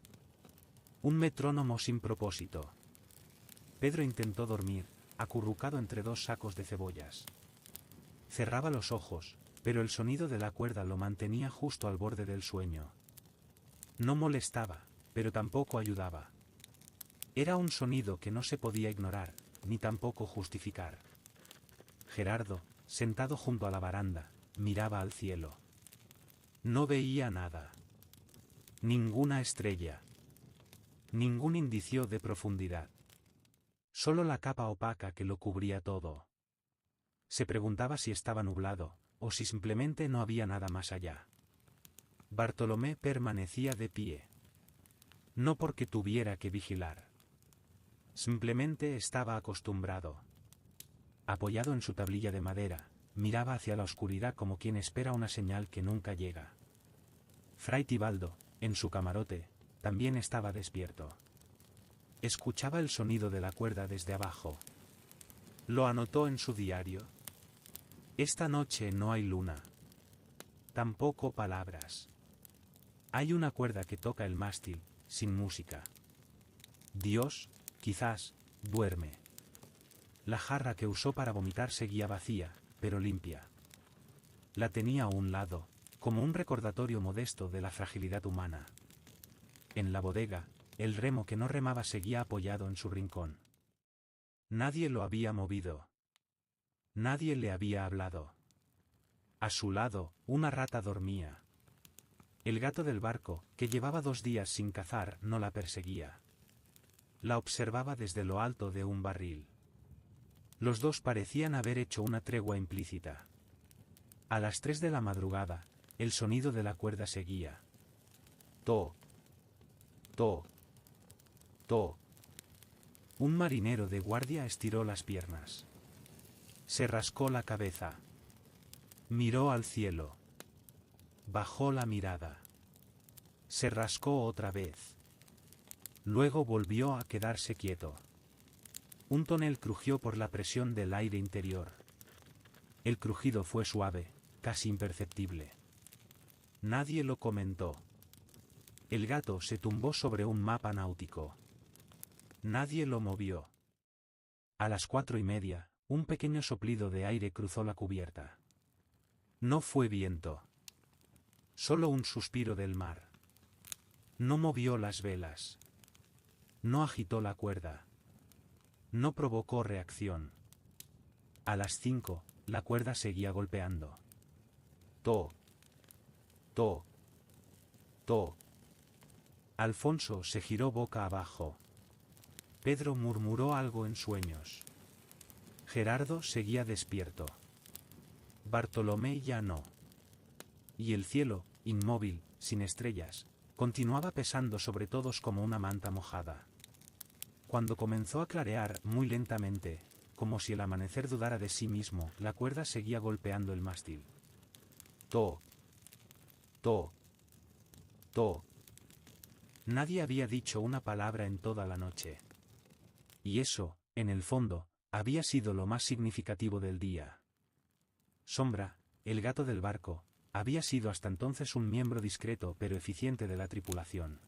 Un metrónomo sin propósito. Pedro intentó dormir, acurrucado entre dos sacos de cebollas. Cerraba los ojos, pero el sonido de la cuerda lo mantenía justo al borde del sueño. No molestaba, pero tampoco ayudaba. Era un sonido que no se podía ignorar, ni tampoco justificar. Gerardo, sentado junto a la baranda, miraba al cielo. No veía nada. Ninguna estrella. Ningún indicio de profundidad. Solo la capa opaca que lo cubría todo. Se preguntaba si estaba nublado, o si simplemente no había nada más allá. Bartolomé permanecía de pie. No porque tuviera que vigilar. Simplemente estaba acostumbrado. Apoyado en su tablilla de madera, miraba hacia la oscuridad como quien espera una señal que nunca llega. Fray Tibaldo, en su camarote, también estaba despierto. Escuchaba el sonido de la cuerda desde abajo. Lo anotó en su diario. Esta noche no hay luna. Tampoco palabras. Hay una cuerda que toca el mástil, sin música. Dios, quizás, duerme. La jarra que usó para vomitar seguía vacía, pero limpia. La tenía a un lado, como un recordatorio modesto de la fragilidad humana. En la bodega, el remo que no remaba seguía apoyado en su rincón. Nadie lo había movido. Nadie le había hablado. A su lado, una rata dormía. El gato del barco, que llevaba 2 días sin cazar, no la perseguía. La observaba desde lo alto de un barril. Los dos parecían haber hecho una tregua implícita. A las 3 de la madrugada, el sonido de la cuerda seguía. To. To. To. Un marinero de guardia estiró las piernas. Se rascó la cabeza. Miró al cielo. Bajó la mirada. Se rascó otra vez. Luego volvió a quedarse quieto. Un tonel crujió por la presión del aire interior. El crujido fue suave, casi imperceptible. Nadie lo comentó. El gato se tumbó sobre un mapa náutico. Nadie lo movió. A las 4:30, un pequeño soplido de aire cruzó la cubierta. No fue viento. Solo un suspiro del mar. No movió las velas. No agitó la cuerda. No provocó reacción. A las 5, la cuerda seguía golpeando. To. To. To. Alfonso se giró boca abajo. Pedro murmuró algo en sueños. Gerardo seguía despierto. Bartolomé ya no. Y el cielo, inmóvil, sin estrellas, continuaba pesando sobre todos como una manta mojada. Cuando comenzó a clarear muy lentamente, como si el amanecer dudara de sí mismo, la cuerda seguía golpeando el mástil. To. To. To. Nadie había dicho una palabra en toda la noche. Y eso, en el fondo, había sido lo más significativo del día. Sombra, el gato del barco, había sido hasta entonces un miembro discreto pero eficiente de la tripulación.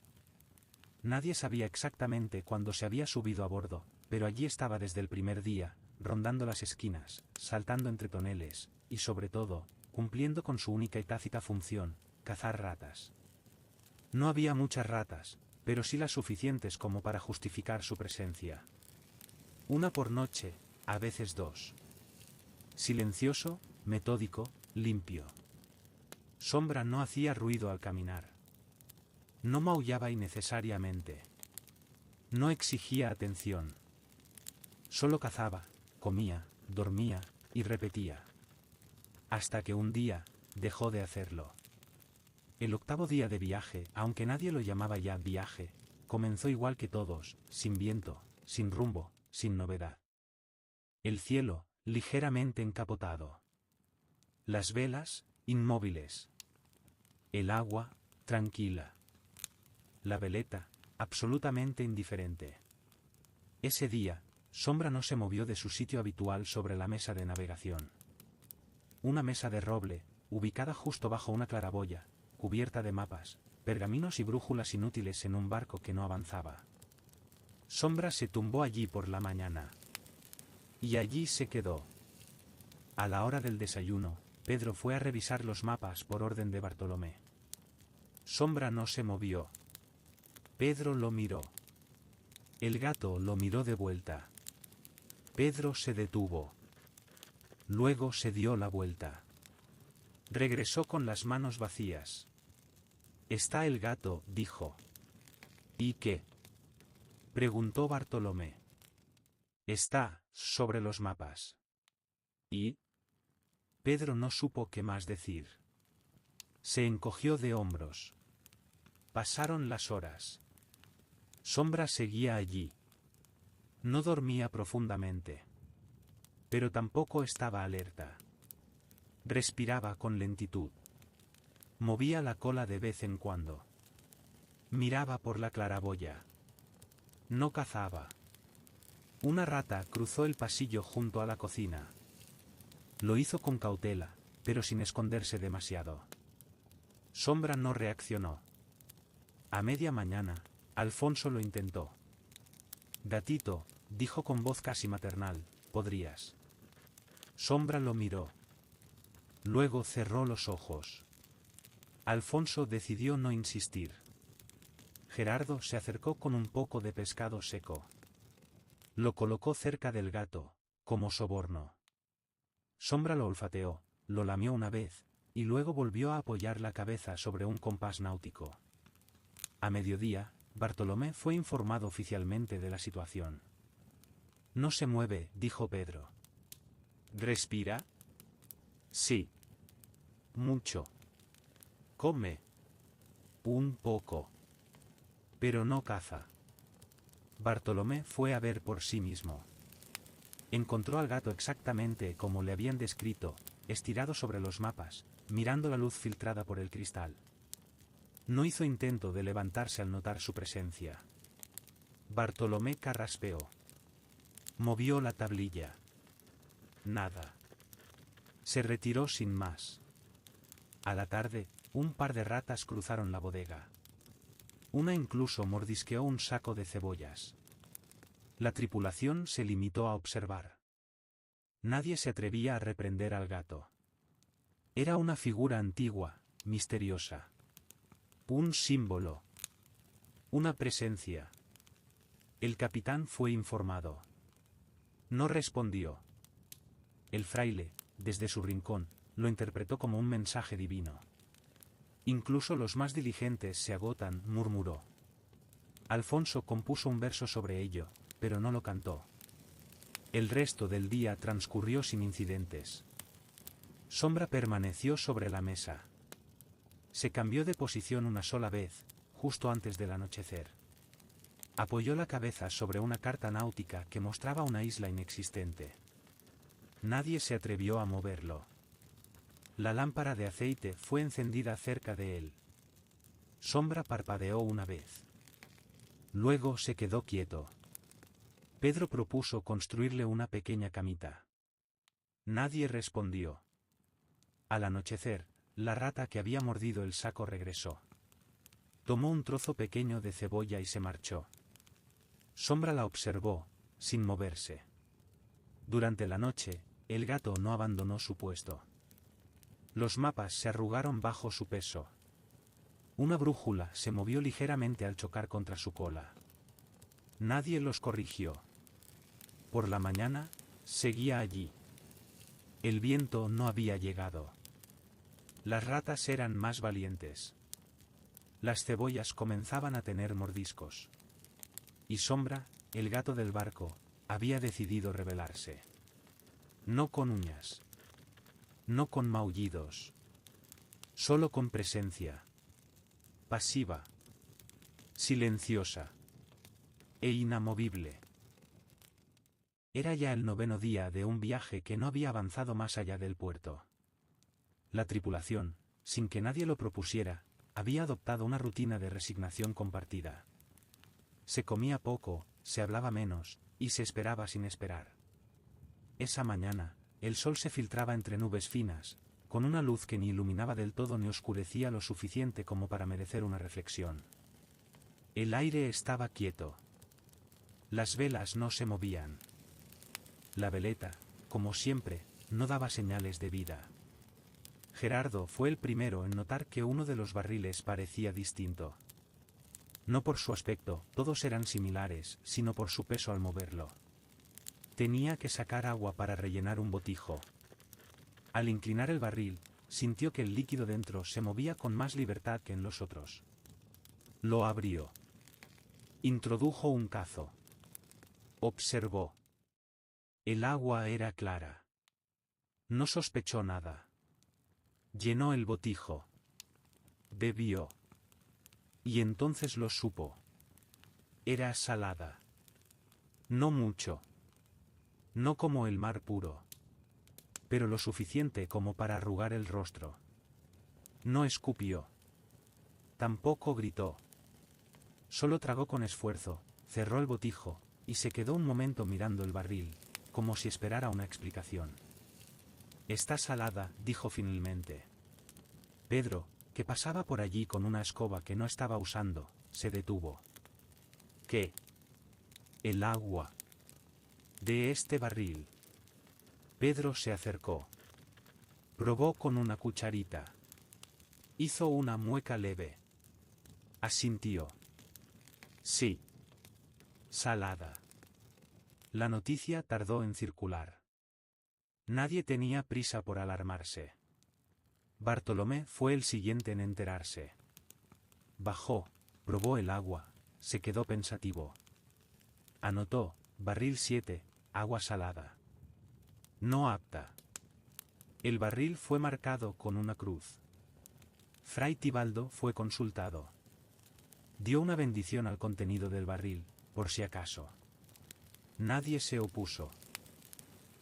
Nadie sabía exactamente cuándo se había subido a bordo, pero allí estaba desde el primer día, rondando las esquinas, saltando entre toneles, y sobre todo, cumpliendo con su única y tácita función, cazar ratas. No había muchas ratas, pero sí las suficientes como para justificar su presencia. Una por noche, a veces 2. Silencioso, metódico, limpio. Sombra no hacía ruido al caminar. No maullaba innecesariamente. No exigía atención. Solo cazaba, comía, dormía, y repetía. Hasta que un día, dejó de hacerlo. El 8º día de viaje, aunque nadie lo llamaba ya viaje, comenzó igual que todos, sin viento, sin rumbo, sin novedad. El cielo, ligeramente encapotado. Las velas, inmóviles. El agua, tranquila. La veleta, absolutamente indiferente. Ese día, Sombra no se movió de su sitio habitual sobre la mesa de navegación. Una mesa de roble, ubicada justo bajo una claraboya, cubierta de mapas, pergaminos y brújulas inútiles en un barco que no avanzaba. Sombra se tumbó allí por la mañana. Y allí se quedó. A la hora del desayuno, Pedro fue a revisar los mapas por orden de Bartolomé. Sombra no se movió. Pedro lo miró. El gato lo miró de vuelta. Pedro se detuvo. Luego se dio la vuelta. Regresó con las manos vacías. «Está el gato», dijo. «¿Y qué?», preguntó Bartolomé. «Está sobre los mapas». «¿Y?». Pedro no supo qué más decir. Se encogió de hombros. Pasaron las horas. Sombra seguía allí. No dormía profundamente. Pero tampoco estaba alerta. Respiraba con lentitud. Movía la cola de vez en cuando. Miraba por la claraboya. No cazaba. Una rata cruzó el pasillo junto a la cocina. Lo hizo con cautela, pero sin esconderse demasiado. Sombra no reaccionó. A media mañana, Alfonso lo intentó. «Gatito», dijo con voz casi maternal, «¿podrías?». Sombra lo miró. Luego cerró los ojos. Alfonso decidió no insistir. Gerardo se acercó con un poco de pescado seco. Lo colocó cerca del gato, como soborno. Sombra lo olfateó, lo lamió una vez, y luego volvió a apoyar la cabeza sobre un compás náutico. A mediodía, Bartolomé fue informado oficialmente de la situación. «No se mueve», dijo Pedro. «¿Respira?». «Sí». «Mucho». «Come». «Un poco». «Pero no caza». Bartolomé fue a ver por sí mismo. Encontró al gato exactamente como le habían descrito, estirado sobre los mapas, mirando la luz filtrada por el cristal. No hizo intento de levantarse al notar su presencia. Bartolomé carraspeó. Movió la tablilla. Nada. Se retiró sin más. A la tarde, un par de ratas cruzaron la bodega. Una incluso mordisqueó un saco de cebollas. La tripulación se limitó a observar. Nadie se atrevía a reprender al gato. Era una figura antigua, misteriosa. Un símbolo. Una presencia. El capitán fue informado. No respondió. El fraile, desde su rincón, lo interpretó como un mensaje divino. «Incluso los más diligentes se agotan», murmuró. Alfonso compuso un verso sobre ello, pero no lo cantó. El resto del día transcurrió sin incidentes. Sombra permaneció sobre la mesa. Se cambió de posición una sola vez, justo antes del anochecer. Apoyó la cabeza sobre una carta náutica que mostraba una isla inexistente. Nadie se atrevió a moverlo. La lámpara de aceite fue encendida cerca de él. Sombra parpadeó una vez. Luego se quedó quieto. Pedro propuso construirle una pequeña camita. Nadie respondió. Al anochecer, la rata que había mordido el saco regresó. Tomó un trozo pequeño de cebolla y se marchó. Sombra la observó, sin moverse. Durante la noche, el gato no abandonó su puesto. Los mapas se arrugaron bajo su peso. Una brújula se movió ligeramente al chocar contra su cola. Nadie los corrigió. Por la mañana, seguía allí. El viento no había llegado. Las ratas eran más valientes. Las cebollas comenzaban a tener mordiscos. Y Sombra, el gato del barco, había decidido rebelarse. No con uñas. No con maullidos. Solo con presencia. pasiva, silenciosa e inamovible. Era ya el 9º día de un viaje que no había avanzado más allá del puerto. La tripulación, sin que nadie lo propusiera, había adoptado una rutina de resignación compartida. Se comía poco, se hablaba menos, y se esperaba sin esperar. Esa mañana, el sol se filtraba entre nubes finas, con una luz que ni iluminaba del todo ni oscurecía lo suficiente como para merecer una reflexión. El aire estaba quieto. Las velas no se movían. La veleta, como siempre, no daba señales de vida. Gerardo fue el primero en notar que uno de los barriles parecía distinto. No por su aspecto, todos eran similares, sino por su peso al moverlo. Tenía que sacar agua para rellenar un botijo. Al inclinar el barril, sintió que el líquido dentro se movía con más libertad que en los otros. Lo abrió. Introdujo un cazo. Observó. El agua era clara. No sospechó nada. Llenó el botijo. Bebió. Y entonces lo supo. Era salada. No mucho. No como el mar puro. Pero lo suficiente como para arrugar el rostro. No escupió. Tampoco gritó. Solo tragó con esfuerzo, cerró el botijo, y se quedó un momento mirando el barril, como si esperara una explicación. «Está salada», dijo finalmente. Pedro, que pasaba por allí con una escoba que no estaba usando, se detuvo. «¿Qué?» «El agua. De este barril». Pedro se acercó. Probó con una cucharita. Hizo una mueca leve. Asintió. «Sí. Salada». La noticia tardó en circular. Nadie tenía prisa por alarmarse. Bartolomé fue el siguiente en enterarse. Bajó, probó el agua, se quedó pensativo. Anotó, barril 7, agua salada. No apta. El barril fue marcado con una cruz. Fray Tibaldo fue consultado. Dio una bendición al contenido del barril, por si acaso. Nadie se opuso.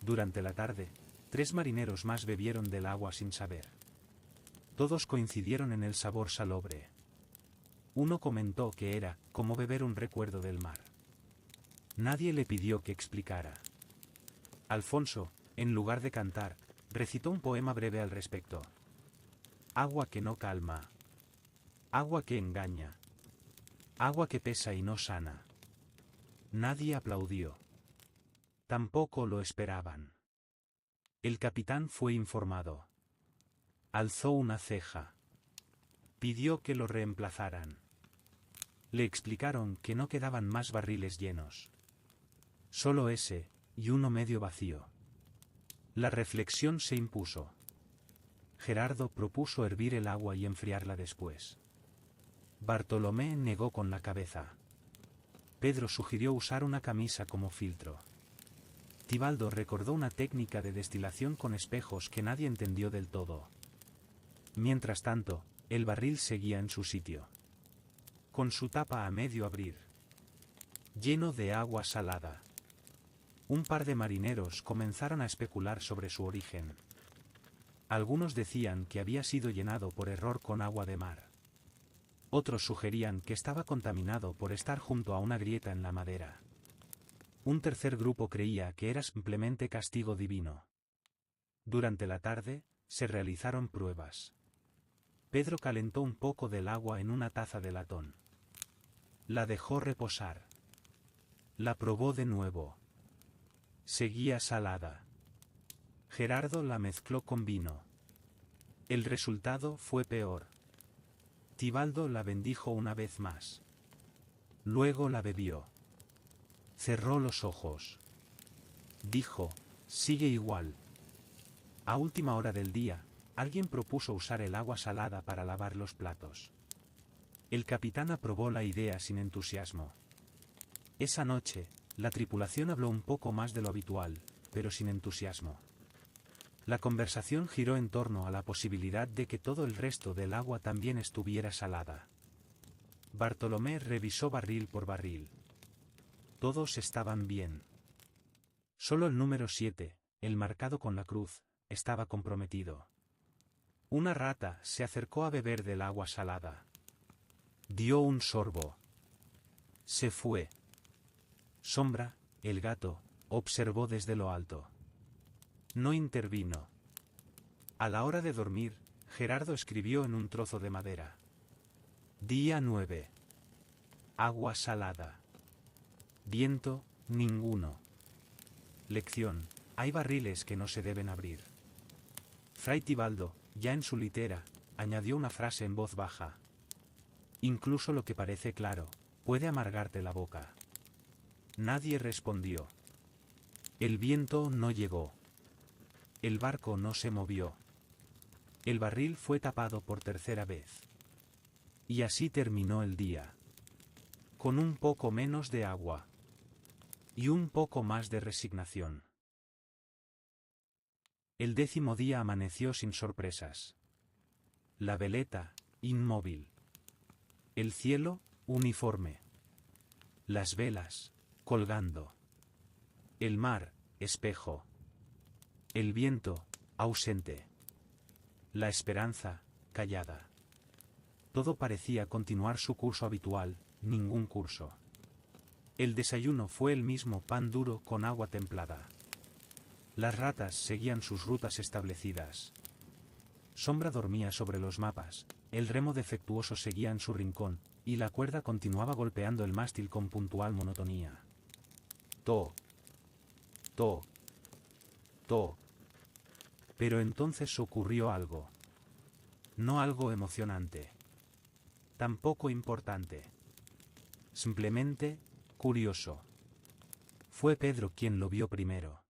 Durante la tarde, 3 marineros más bebieron del agua sin saber. Todos coincidieron en el sabor salobre. Uno comentó que era como beber un recuerdo del mar. Nadie le pidió que explicara. Alfonso, en lugar de cantar, recitó un poema breve al respecto. Agua que no calma. Agua que engaña. Agua que pesa y no sana. Nadie aplaudió. Tampoco lo esperaban. El capitán fue informado. Alzó una ceja. Pidió que lo reemplazaran. Le explicaron que no quedaban más barriles llenos. Solo ese, y uno medio vacío. La reflexión se impuso. Gerardo propuso hervir el agua y enfriarla después. Bartolomé negó con la cabeza. Pedro sugirió usar una camisa como filtro. Tibaldo recordó una técnica de destilación con espejos que nadie entendió del todo. Mientras tanto, el barril seguía en su sitio. Con su tapa a medio abrir. Lleno de agua salada. Un par de marineros comenzaron a especular sobre su origen. Algunos decían que había sido llenado por error con agua de mar. Otros sugerían que estaba contaminado por estar junto a una grieta en la madera. Un tercer grupo creía que era simplemente castigo divino. Durante la tarde, se realizaron pruebas. Pedro calentó un poco del agua en una taza de latón. La dejó reposar. La probó de nuevo. Seguía salada. Gerardo la mezcló con vino. El resultado fue peor. Tibaldo la bendijo una vez más. Luego la bebió. Cerró los ojos. Dijo, sigue igual. A última hora del día, alguien propuso usar el agua salada para lavar los platos. El capitán aprobó la idea sin entusiasmo. Esa noche, la tripulación habló un poco más de lo habitual, pero sin entusiasmo. La conversación giró en torno a la posibilidad de que todo el resto del agua también estuviera salada. Bartolomé revisó barril por barril. Todos estaban bien. Solo el número 7, el marcado con la cruz, estaba comprometido. Una rata se acercó a beber del agua salada. Dio un sorbo. Se fue. Sombra, el gato, observó desde lo alto. No intervino. A la hora de dormir, Gerardo escribió en un trozo de madera. Día 9. Agua salada. Viento, ninguno. Lección, hay barriles que no se deben abrir. Fray Tibaldo, ya en su litera, añadió una frase en voz baja. Incluso lo que parece claro, puede amargarte la boca. Nadie respondió. El viento no llegó. El barco no se movió. El barril fue tapado por tercera vez. Y así terminó el día. Con un poco menos de agua. Y un poco más de resignación. El 10º día amaneció sin sorpresas. La veleta, inmóvil. El cielo, uniforme. Las velas, colgando. El mar, espejo. El viento, ausente. La esperanza, callada. Todo parecía continuar su curso habitual, ningún curso. El desayuno fue el mismo pan duro con agua templada. Las ratas seguían sus rutas establecidas. Sombra dormía sobre los mapas, el remo defectuoso seguía en su rincón, y la cuerda continuaba golpeando el mástil con puntual monotonía. To. To. To. Pero entonces ocurrió algo. No algo emocionante. Tampoco importante. Simplemente, curioso. Fue Pedro quien lo vio primero.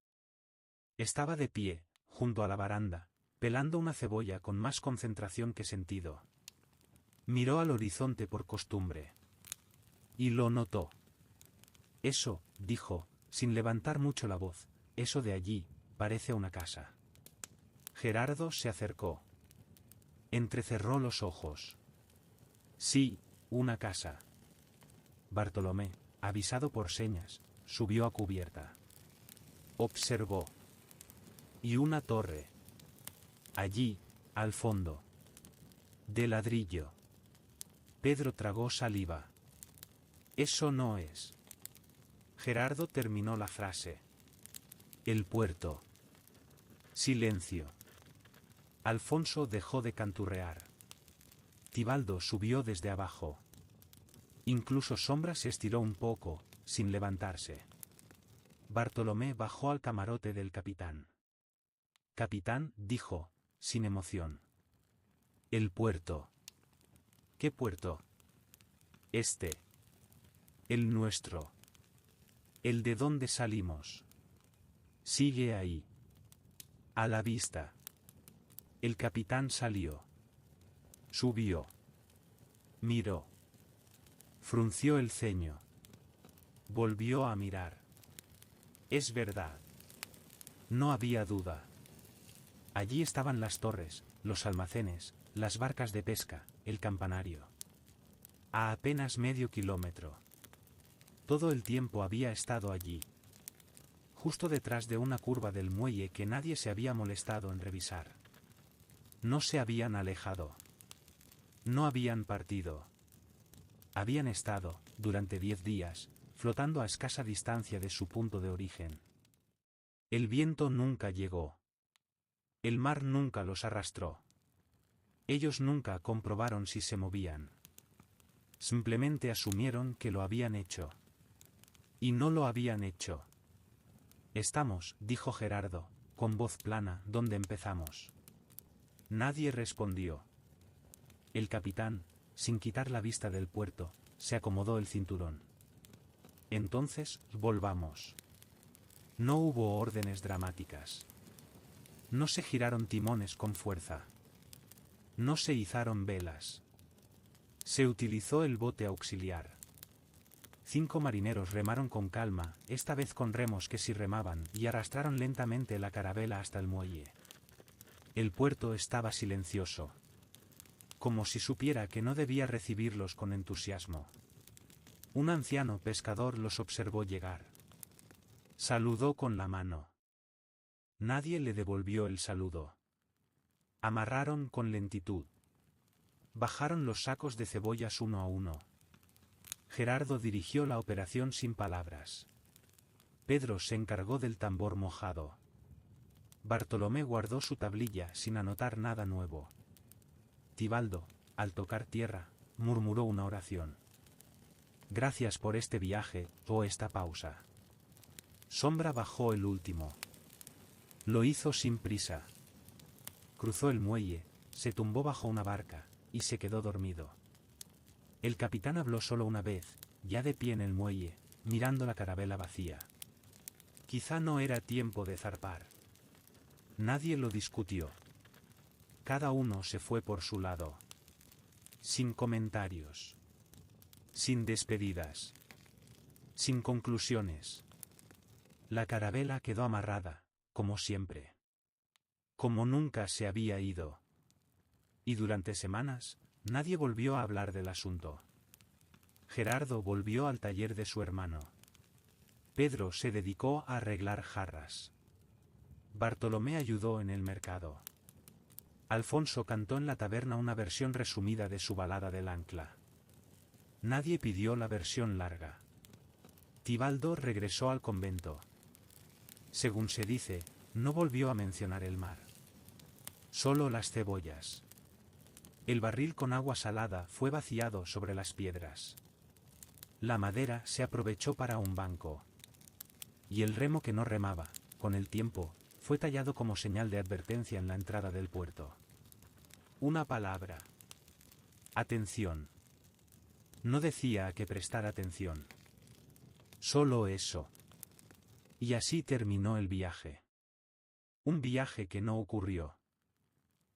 Estaba de pie, junto a la baranda, pelando una cebolla con más concentración que sentido. Miró al horizonte por costumbre. Y lo notó. Eso, dijo, sin levantar mucho la voz, eso de allí, parece una casa. Gerardo se acercó. Entrecerró los ojos. Sí, una casa. Bartolomé, avisado por señas, subió a cubierta. Observó. Y una torre. Allí, al fondo. De ladrillo. Pedro tragó saliva. Eso no es. Gerardo terminó la frase. El puerto. Silencio. Alfonso dejó de canturrear. Tibaldo subió desde abajo. Incluso Sombra se estiró un poco, sin levantarse. Bartolomé bajó al camarote del capitán. Capitán, dijo, sin emoción. El puerto. ¿Qué puerto? Este. El nuestro. El de donde salimos. Sigue ahí. A la vista. El capitán salió. Subió. Miró. Frunció el ceño. Volvió a mirar. Es verdad. No había duda. Allí estaban las torres, los almacenes, las barcas de pesca, el campanario. A apenas medio kilómetro. Todo el tiempo había estado allí. Justo detrás de una curva del muelle que nadie se había molestado en revisar. No se habían alejado. No habían partido. Habían estado, durante 10 días, flotando a escasa distancia de su punto de origen. El viento nunca llegó. El mar nunca los arrastró. Ellos nunca comprobaron si se movían. Simplemente asumieron que lo habían hecho. Y no lo habían hecho. Estamos, dijo Gerardo, con voz plana, ¿dónde empezamos? Nadie respondió. El capitán, sin quitar la vista del puerto, se acomodó el cinturón. Entonces, volvamos. No hubo órdenes dramáticas. No se giraron timones con fuerza. No se izaron velas. Se utilizó el bote auxiliar. 5 marineros remaron con calma, esta vez con remos que sí remaban, y arrastraron lentamente la carabela hasta el muelle. El puerto estaba silencioso. como si supiera que no debía recibirlos con entusiasmo. Un anciano pescador los observó llegar. Saludó con la mano. Nadie le devolvió el saludo. Amarraron con lentitud. Bajaron los sacos de cebollas uno a uno. Gerardo dirigió la operación sin palabras. Pedro se encargó del tambor mojado. Bartolomé guardó su tablilla sin anotar nada nuevo. Tibaldo, al tocar tierra, murmuró una oración. Gracias por este viaje, o esta pausa. Sombra bajó el último. Lo hizo sin prisa. Cruzó el muelle, se tumbó bajo una barca, y se quedó dormido. El capitán habló solo una vez, ya de pie en el muelle, mirando la carabela vacía. Quizá no era tiempo de zarpar. Nadie lo discutió. Cada uno se fue por su lado. Sin comentarios. Sin despedidas. Sin conclusiones. La carabela quedó amarrada, como siempre. Como nunca se había ido. Y durante semanas, nadie volvió a hablar del asunto. Gerardo volvió al taller de su hermano. Pedro se dedicó a arreglar jarras. Bartolomé ayudó en el mercado. Alfonso cantó en la taberna una versión resumida de su balada del ancla. Nadie pidió la versión larga. Tibaldo regresó al convento. Según se dice, no volvió a mencionar el mar. Solo las cebollas. El barril con agua salada fue vaciado sobre las piedras. La madera se aprovechó para un banco. Y el remo que no remaba, con el tiempo, fue tallado como señal de advertencia en la entrada del puerto. Una palabra. Atención. No decía a que prestar atención. Solo eso. Y así terminó el viaje. Un viaje que no ocurrió.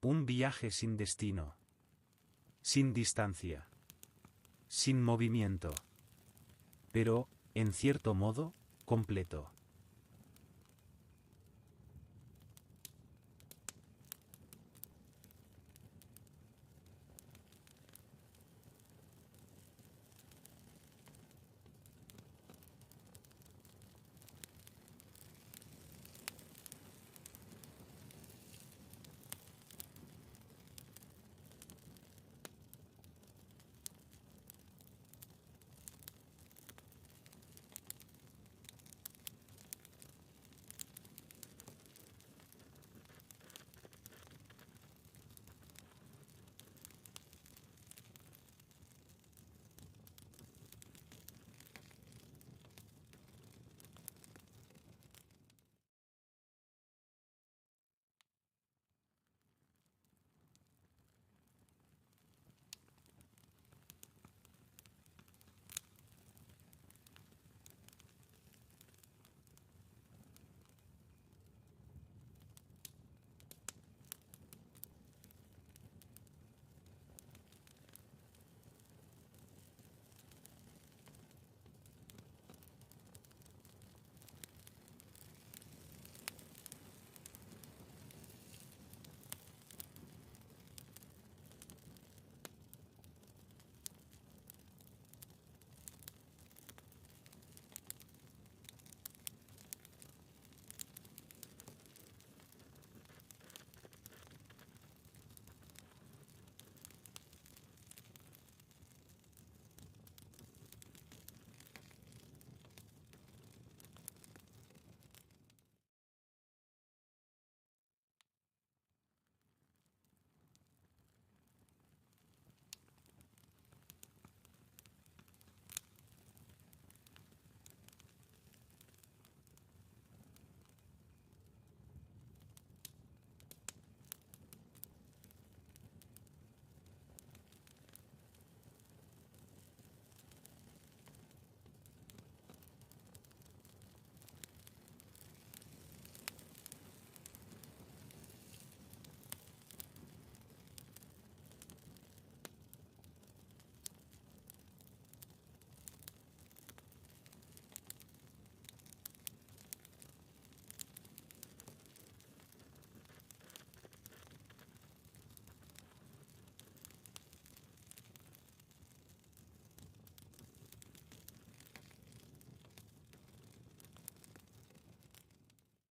Un viaje sin destino. Sin distancia. Sin movimiento. Pero, en cierto modo, completo.